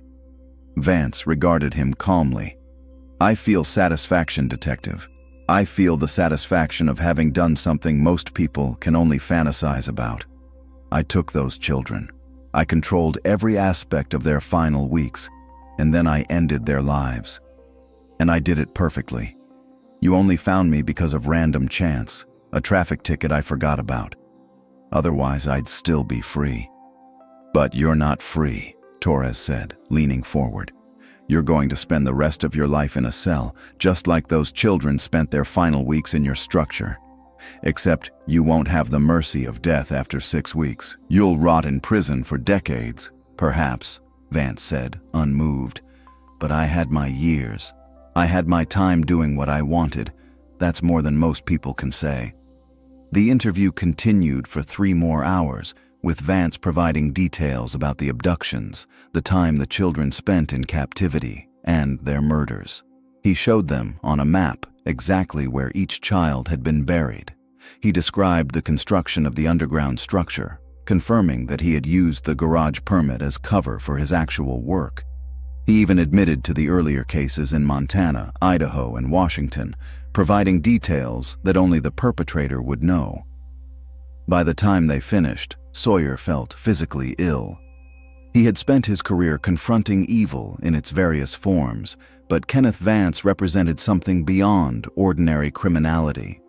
Vance regarded him calmly. "I feel satisfaction, detective. I feel the satisfaction of having done something most people can only fantasize about. I took those children. I controlled every aspect of their final weeks, and then I ended their lives. And I did it perfectly. You only found me because of random chance, a traffic ticket I forgot about. Otherwise, I'd still be free." "But you're not free," Torres said, leaning forward. "You're going to spend the rest of your life in a cell, just like those children spent their final weeks in your structure. Except you won't have the mercy of death after 6 weeks. You'll rot in prison for decades, perhaps," Vance said, unmoved. "But I had my years. I had my time doing what I wanted. That's more than most people can say." The interview continued for 3 more hours, with Vance providing details about the abductions, the time the children spent in captivity, and their murders. He showed them, on a map, exactly where each child had been buried. He described the construction of the underground structure, confirming that he had used the garage permit as cover for his actual work. He even admitted to the earlier cases in Montana, Idaho, and Washington, providing details that only the perpetrator would know. By the time they finished, Sawyer felt physically ill. He had spent his career confronting evil in its various forms, but Kenneth Vance represented something beyond ordinary criminality.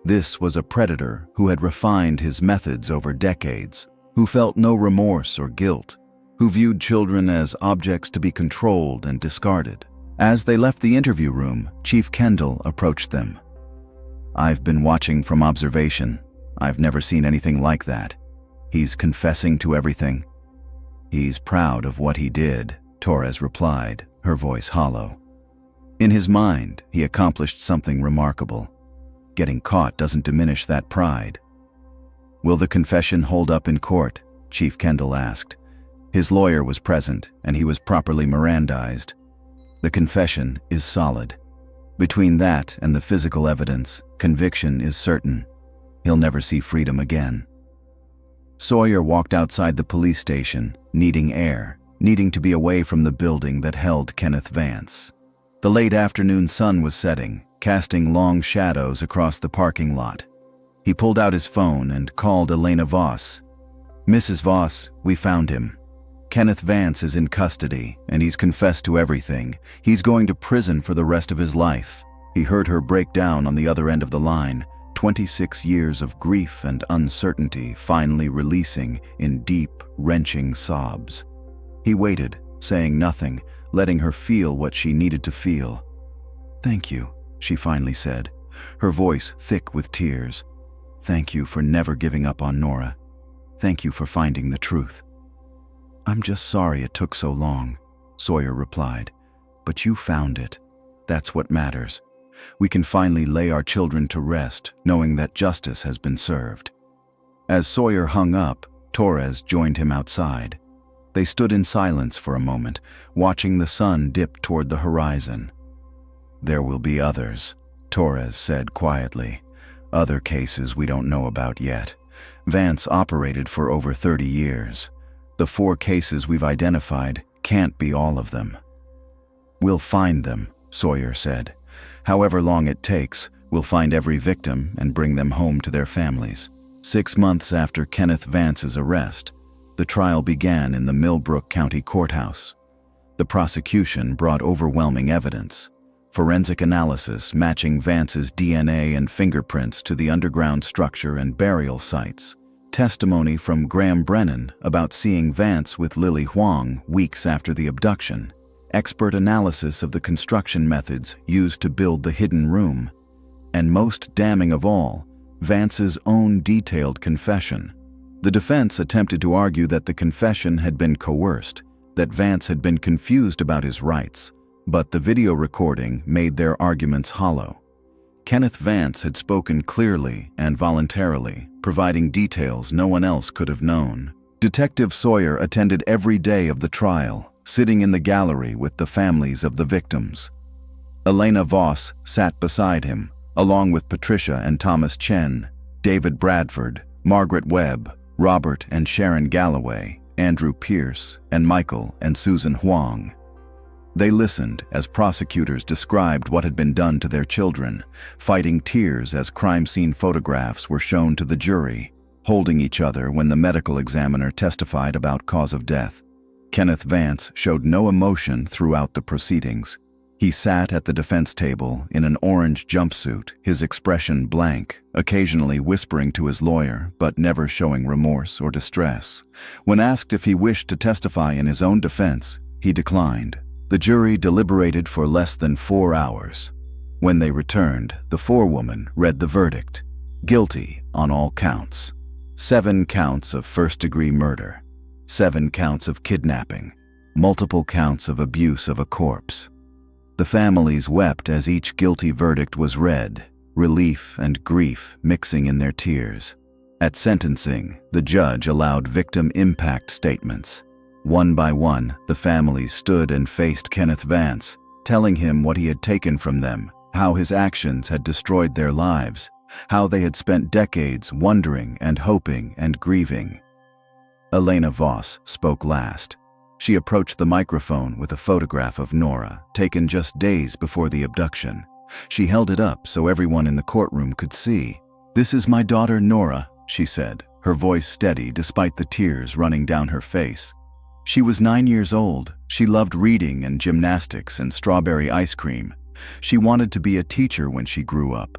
This was a predator who had refined his methods over decades, who felt no remorse or guilt, who viewed children as objects to be controlled and discarded. As they left the interview room, Chief Kendall approached them. "I've been watching from observation. I've never seen anything like that. He's confessing to everything." "He's proud of what he did," Torres replied, her voice hollow. In his mind, he accomplished something remarkable. Getting caught doesn't diminish that pride. "Will the confession hold up in court?" Chief Kendall asked. His lawyer was present, and he was properly Mirandized. "The confession is solid. Between that and the physical evidence, conviction is certain. He'll never see freedom again." Sawyer walked outside the police station, needing air, needing to be away from the building that held Kenneth Vance. The late afternoon sun was setting, casting long shadows across the parking lot. He pulled out his phone and called Elena Voss. "Mrs. Voss, we found him. Kenneth Vance is in custody, and he's confessed to everything. He's going to prison for the rest of his life." He heard her break down on the other end of the line, 26 years of grief and uncertainty finally releasing in deep, wrenching sobs. He waited, saying nothing, letting her feel what she needed to feel. "Thank you," she finally said, her voice thick with tears. "Thank you for never giving up on Nora. Thank you for finding the truth." "I'm just sorry it took so long," Sawyer replied. "But you found it. That's what matters. We can finally lay our children to rest, knowing that justice has been served." As Sawyer hung up, Torres joined him outside. They stood in silence for a moment, watching the sun dip toward the horizon. "There will be others," Torres said quietly. "Other cases we don't know about yet. Vance operated for over 30 years. The 4 cases we've identified can't be all of them." "We'll find them," Sawyer said. "However long it takes, we'll find every victim and bring them home to their families." 6 months after Kenneth Vance's arrest, the trial began in the Millbrook County Courthouse. The prosecution brought overwhelming evidence. Forensic analysis matching Vance's DNA and fingerprints to the underground structure and burial sites. Testimony from Graham Brennan about seeing Vance with Lily Huang weeks after the abduction. Expert analysis of the construction methods used to build the hidden room. And most damning of all, Vance's own detailed confession. The defense attempted to argue that the confession had been coerced, that Vance had been confused about his rights, but the video recording made their arguments hollow. Kenneth Vance had spoken clearly and voluntarily, providing details no one else could have known. Detective Sawyer attended every day of the trial, sitting in the gallery with the families of the victims. Elena Voss sat beside him, along with Patricia and Thomas Chen, David Bradford, Margaret Webb, Robert and Sharon Galloway, Andrew Pierce, and Michael and Susan Huang. They listened as prosecutors described what had been done to their children, fighting tears as crime scene photographs were shown to the jury, holding each other when the medical examiner testified about cause of death. Kenneth Vance showed no emotion throughout the proceedings. He sat at the defense table in an orange jumpsuit, his expression blank, occasionally whispering to his lawyer, but never showing remorse or distress. When asked if he wished to testify in his own defense, he declined. The jury deliberated for less than 4 hours. When they returned, the forewoman read the verdict: guilty on all counts. 7 counts of first-degree murder, 7 counts of kidnapping, multiple counts of abuse of a corpse. The families wept as each guilty verdict was read, relief and grief mixing in their tears. At sentencing, the judge allowed victim impact statements. One by one, the families stood and faced Kenneth Vance, telling him what he had taken from them, how his actions had destroyed their lives, how they had spent decades wondering and hoping and grieving. Elena Voss spoke last. She approached the microphone with a photograph of Nora, taken just days before the abduction. She held it up so everyone in the courtroom could see. "This is my daughter Nora," she said, her voice steady despite the tears running down her face. She was 9 years old. She loved reading and gymnastics and strawberry ice cream. She wanted to be a teacher when she grew up.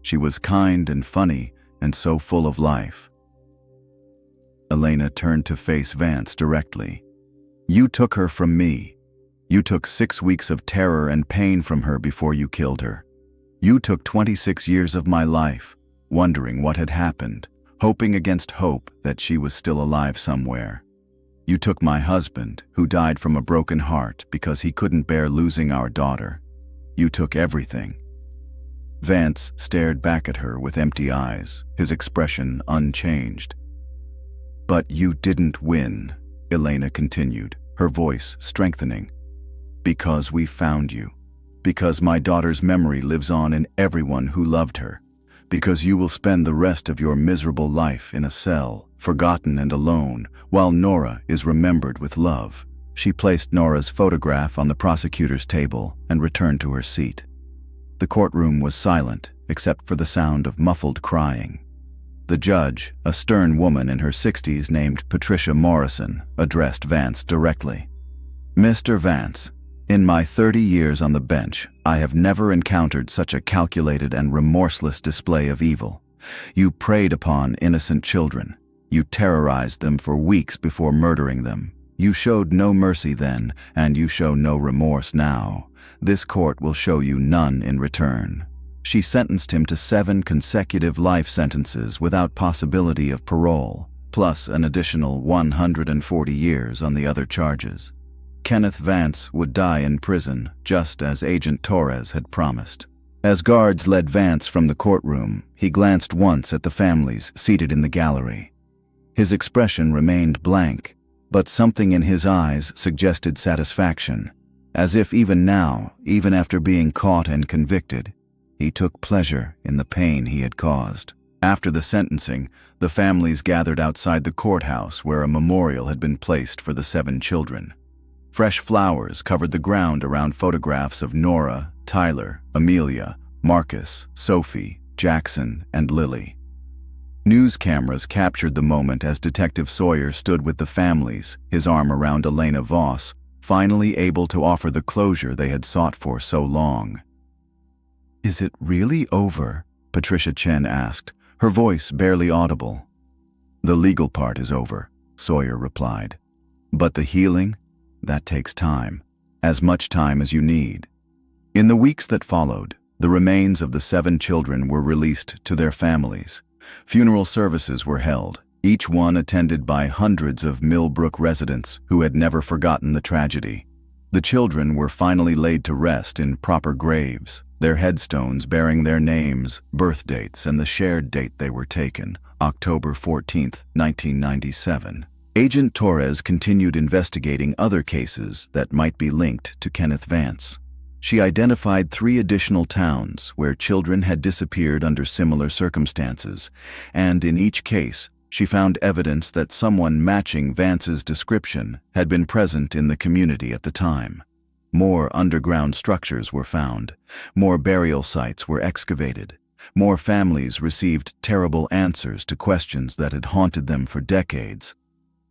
She was kind and funny and so full of life. Elena turned to face Vance directly. "You took her from me. You took 6 weeks of terror and pain from her before you killed her. You took 26 years of my life, wondering what had happened, hoping against hope that she was still alive somewhere. You took my husband, who died from a broken heart because he couldn't bear losing our daughter. You took everything." Vance stared back at her with empty eyes, his expression unchanged. "But you didn't win," Elena continued, her voice strengthening. "Because we found you. Because my daughter's memory lives on in everyone who loved her. Because you will spend the rest of your miserable life in a cell, forgotten and alone, while Nora is remembered with love." She placed Nora's photograph on the prosecutor's table and returned to her seat. The courtroom was silent, except for the sound of muffled crying. The judge, a stern woman in her 60s named Patricia Morrison, addressed Vance directly. "Mr. Vance, in my 30 years on the bench, I have never encountered such a calculated and remorseless display of evil. You preyed upon innocent children. You terrorized them for weeks before murdering them. You showed no mercy then, and you show no remorse now. This court will show you none in return." She sentenced him to 7 consecutive life sentences without possibility of parole, plus an additional 140 years on the other charges. Kenneth Vance would die in prison, just as Agent Torres had promised. As guards led Vance from the courtroom, he glanced once at the families seated in the gallery. His expression remained blank, but something in his eyes suggested satisfaction, as if even now, even after being caught and convicted, he took pleasure in the pain he had caused. After the sentencing, the families gathered outside the courthouse where a memorial had been placed for the 7 children. Fresh flowers covered the ground around photographs of Nora, Tyler, Amelia, Marcus, Sophie, Jackson, and Lily. News cameras captured the moment as Detective Sawyer stood with the families, his arm around Elena Voss, finally able to offer the closure they had sought for so long. "Is it really over?" Patricia Chen asked, her voice barely audible. "The legal part is over," Sawyer replied. "But the healing? That takes time. As much time as you need." In the weeks that followed, the remains of the 7 children were released to their families. Funeral services were held, each one attended by hundreds of Millbrook residents who had never forgotten the tragedy. The children were finally laid to rest in proper graves, their headstones bearing their names, birth dates, and the shared date they were taken, October 14, 1997. Agent Torres continued investigating other cases that might be linked to Kenneth Vance. She identified 3 additional towns where children had disappeared under similar circumstances, and in each case, She found evidence that someone matching Vance's description had been present in the community at the time. More underground structures were found. More burial sites were excavated. More families received terrible answers to questions that had haunted them for decades.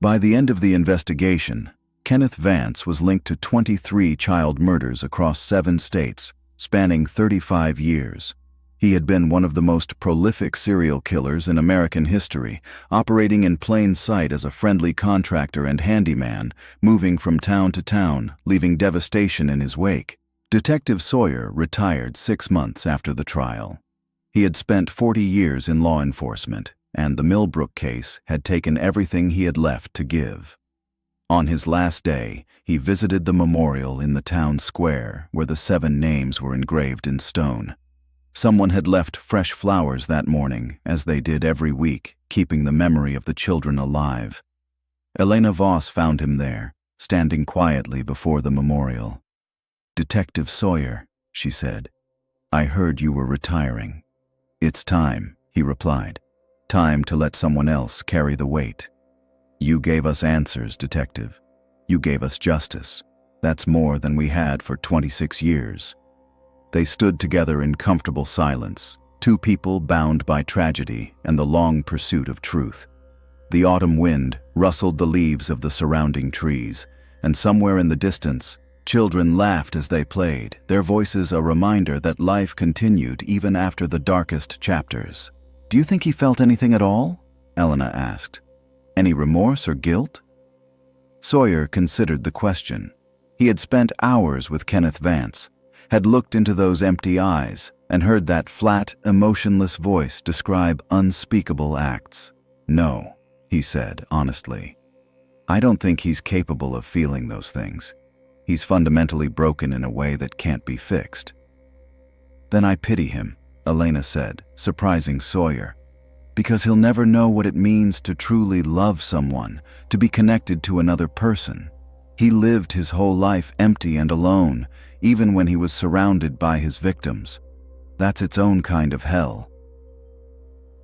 By the end of the investigation, Kenneth Vance was linked to 23 child murders across 7 states, spanning 35 years. He had been one of the most prolific serial killers in American history, operating in plain sight as a friendly contractor and handyman, moving from town to town, leaving devastation in his wake. Detective Sawyer retired 6 months after the trial. He had spent 40 years in law enforcement, and the Millbrook case had taken everything he had left to give. On his last day, he visited the memorial in the town square where the 7 names were engraved in stone. Someone had left fresh flowers that morning, as they did every week, keeping the memory of the children alive. Elena Voss found him there, standing quietly before the memorial. "Detective Sawyer," she said, "I heard you were retiring." "It's time," he replied. "Time to let someone else carry the weight. You gave us answers, Detective. You gave us justice. That's more than we had for 26 years. They stood together in comfortable silence, 2 people bound by tragedy and the long pursuit of truth. The autumn wind rustled the leaves of the surrounding trees, and somewhere in the distance, children laughed as they played, their voices a reminder that life continued even after the darkest chapters. "Do you think he felt anything at all?" Elena asked. "Any remorse or guilt?" Sawyer considered the question. He had spent hours with Kenneth Vance, had looked into those empty eyes, and heard that flat, emotionless voice describe unspeakable acts. "No," he said honestly. "I don't think he's capable of feeling those things. He's fundamentally broken in a way that can't be fixed." "Then I pity him," Elena said, surprising Sawyer, "because he'll never know what it means to truly love someone, to be connected to another person. He lived his whole life empty and alone, even when he was surrounded by his victims. That's its own kind of hell."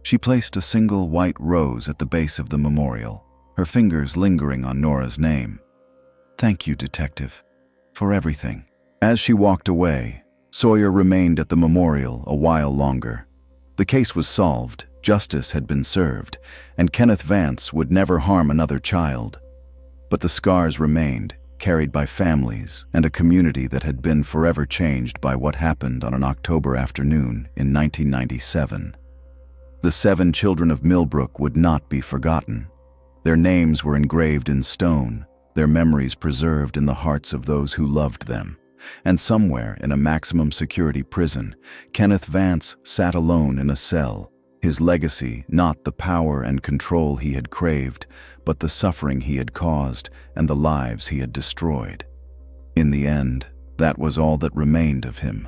She placed a single white rose at the base of the memorial, her fingers lingering on Nora's name. "Thank you, Detective, for everything." As she walked away, Sawyer remained at the memorial a while longer. The case was solved, justice had been served, and Kenneth Vance would never harm another child. But the scars remained, carried by families and a community that had been forever changed by what happened on an October afternoon in 1997. The 7 children of Millbrook would not be forgotten. Their names were engraved in stone, their memories preserved in the hearts of those who loved them. And somewhere in a maximum security prison, Kenneth Vance sat alone in a cell, his legacy not the power and control he had craved, but the suffering he had caused and the lives he had destroyed. In the end, that was all that remained of him.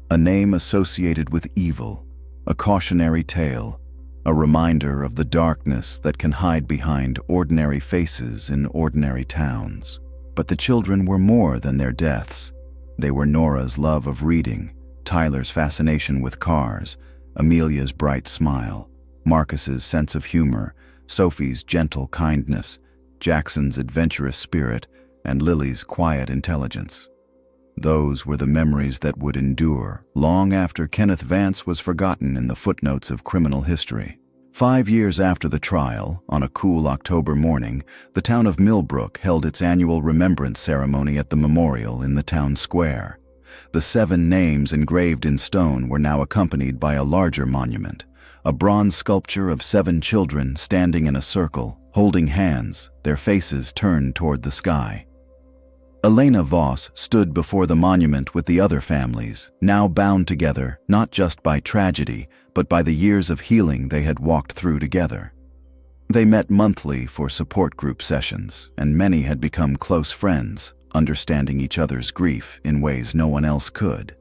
A name associated with evil, a cautionary tale, a reminder of the darkness that can hide behind ordinary faces in ordinary towns. But the children were more than their deaths. They were Nora's love of reading, Tyler's fascination with cars, Amelia's bright smile, Marcus's sense of humor, Sophie's gentle kindness, Jackson's adventurous spirit, and Lily's quiet intelligence. Those were the memories that would endure long after Kenneth Vance was forgotten in the footnotes of criminal history. 5 years after the trial, on a cool October morning, the town of Millbrook held its annual remembrance ceremony at the memorial in the town square. The 7 names engraved in stone were now accompanied by a larger monument, a bronze sculpture of 7 children standing in a circle, holding hands, their faces turned toward the sky. Elena Voss stood before the monument with the other families, now bound together not just by tragedy, but by the years of healing they had walked through together. They met monthly for support group sessions, and many had become close friends, understanding each other's grief in ways no one else could.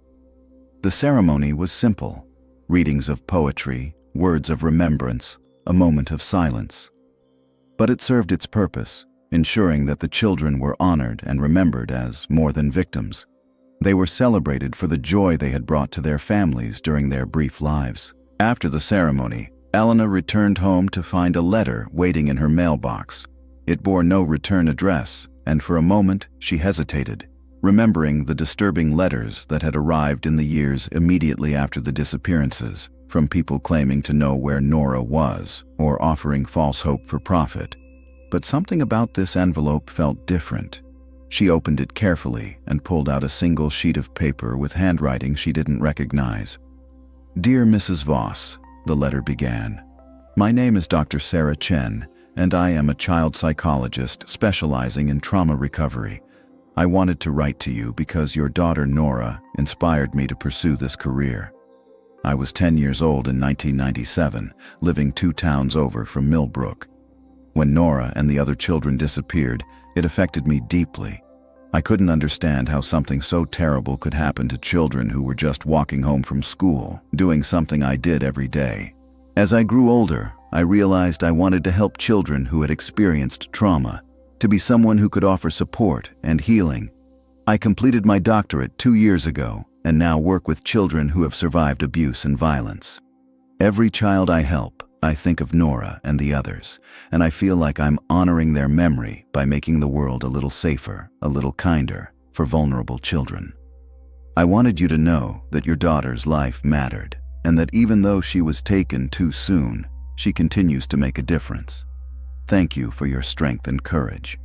The ceremony was simple: readings of poetry, words of remembrance, a moment of silence. But it served its purpose, ensuring that the children were honored and remembered as more than victims. They were celebrated for the joy they had brought to their families during their brief lives. After the ceremony, Elena returned home to find a letter waiting in her mailbox. It bore no return address, and for a moment she hesitated, remembering the disturbing letters that had arrived in the years immediately after the disappearances, from people claiming to know where Nora was or offering false hope for profit. But something about this envelope felt different. She opened it carefully and pulled out a single sheet of paper with handwriting she didn't recognize. "Dear Mrs. Voss," the letter began. "My name is Dr. Sarah Chen, and I am a child psychologist specializing in trauma recovery. I wanted to write to you because your daughter Nora inspired me to pursue this career. I was 10 years old in 1997, living 2 towns over from Millbrook. When Nora and the other children disappeared, it affected me deeply. I couldn't understand how something so terrible could happen to children who were just walking home from school, doing something I did every day. As I grew older, I realized I wanted to help children who had experienced trauma, to be someone who could offer support and healing. I completed my doctorate 2 years ago and now work with children who have survived abuse and violence. Every child I help, I think of Nora and the others, and I feel like I'm honoring their memory by making the world a little safer, a little kinder for vulnerable children. I wanted you to know that your daughter's life mattered, and that even though she was taken too soon, she continues to make a difference. Thank you for your strength and courage.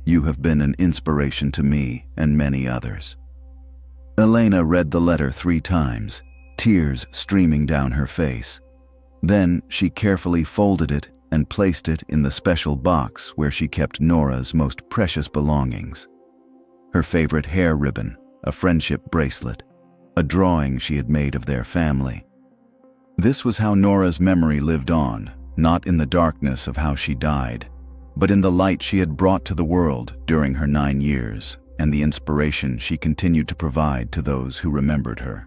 You have been an inspiration to me and many others." Elena read the letter 3 times, tears streaming down her face. Then she carefully folded it and placed it in the special box where she kept Nora's most precious belongings. Her favorite hair ribbon, a friendship bracelet, a drawing she had made of their family. This was how Nora's memory lived on, not in the darkness of how she died, but in the light she had brought to the world during her 9 years, and the inspiration she continued to provide to those who remembered her.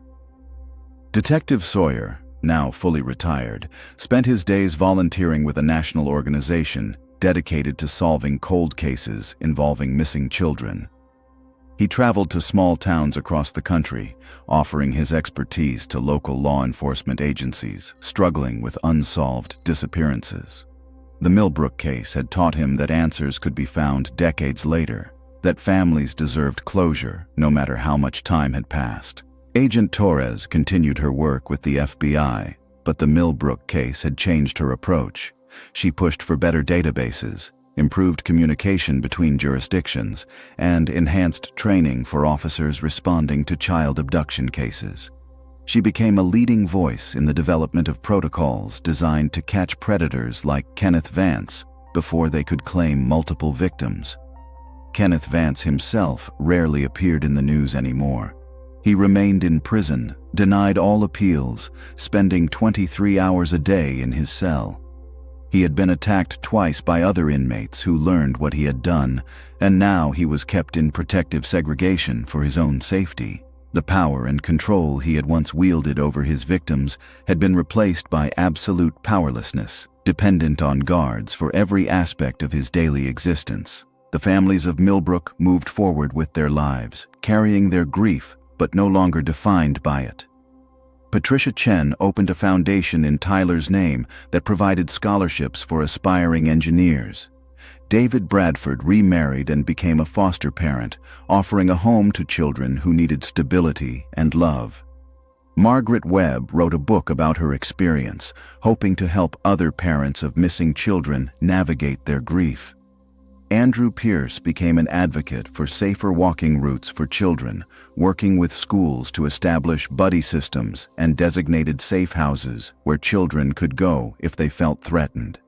Detective Sawyer, now fully retired, spent his days volunteering with a national organization dedicated to solving cold cases involving missing children. He traveled to small towns across the country, offering his expertise to local law enforcement agencies struggling with unsolved disappearances. The Millbrook case had taught him that answers could be found decades later, that families deserved closure no matter how much time had passed. Agent Torres continued her work with the FBI, but the Millbrook case had changed her approach. She pushed for better databases, improved communication between jurisdictions, and enhanced training for officers responding to child abduction cases. She became a leading voice in the development of protocols designed to catch predators like Kenneth Vance before they could claim multiple victims. Kenneth Vance himself rarely appeared in the news anymore. He remained in prison, denied all appeals, spending 23 hours a day in his cell. He had been attacked twice by other inmates who learned what he had done, and now he was kept in protective segregation for his own safety. The power and control he had once wielded over his victims had been replaced by absolute powerlessness, dependent on guards for every aspect of his daily existence. The families of Millbrook moved forward with their lives, carrying their grief, but no longer defined by it. Patricia Chen opened a foundation in Tyler's name that provided scholarships for aspiring engineers. David Bradford remarried and became a foster parent, offering a home to children who needed stability and love. Margaret Webb wrote a book about her experience, hoping to help other parents of missing children navigate their grief. Andrew Pierce became an advocate for safer walking routes for children, working with schools to establish buddy systems and designated safe houses where children could go if they felt threatened.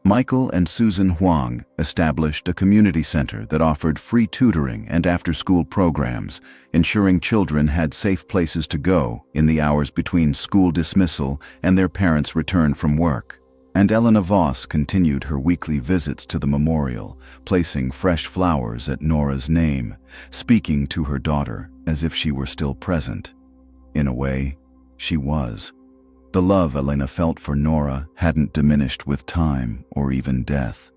Michael and Susan Huang established a community center that offered free tutoring and after-school programs, ensuring children had safe places to go in the hours between school dismissal and their parents' return from work. And Elena Voss continued her weekly visits to the memorial, placing fresh flowers at Nora's name, speaking to her daughter as if she were still present. In a way, she was. The love Elena felt for Nora hadn't diminished with time or even death.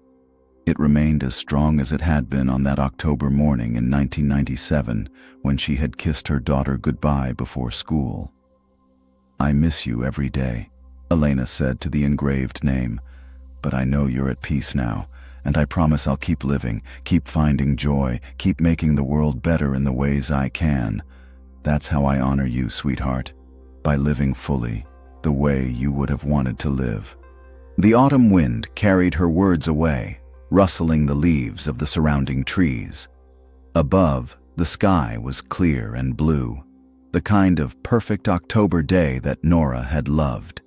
It remained as strong as it had been on that October morning in 1997 when she had kissed her daughter goodbye before school. "I miss you every day," Elena said to the engraved name. "But I know you're at peace now, and I promise I'll keep living, keep finding joy, keep making the world better in the ways I can. That's how I honor you, sweetheart, by living fully, the way you would have wanted to live." The autumn wind carried her words away, rustling the leaves of the surrounding trees. Above, the sky was clear and blue, the kind of perfect October day that Nora had loved.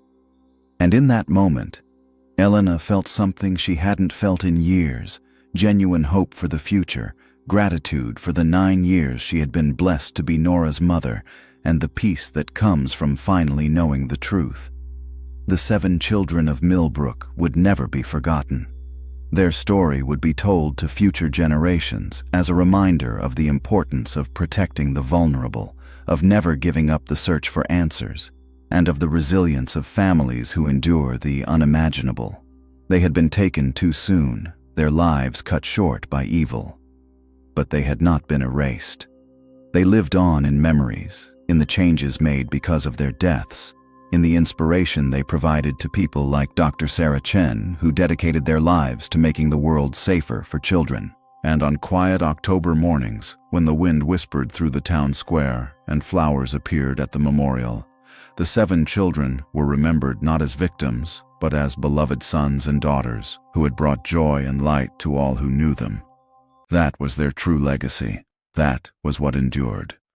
And in that moment, Elena felt something she hadn't felt in years, genuine hope for the future, gratitude for the 9 years she had been blessed to be Nora's mother, and the peace that comes from finally knowing the truth. The 7 children of Millbrook would never be forgotten. Their story would be told to future generations as a reminder of the importance of protecting the vulnerable, of never giving up the search for answers, and of the resilience of families who endure the unimaginable. They had been taken too soon, their lives cut short by evil. But they had not been erased. They lived on in memories, in the changes made because of their deaths, in the inspiration they provided to people like Dr. Sarah Chen, who dedicated their lives to making the world safer for children. And on quiet October mornings, when the wind whispered through the town square and flowers appeared at the memorial, the 7 children were remembered not as victims, but as beloved sons and daughters who had brought joy and light to all who knew them. That was their true legacy. That was what endured.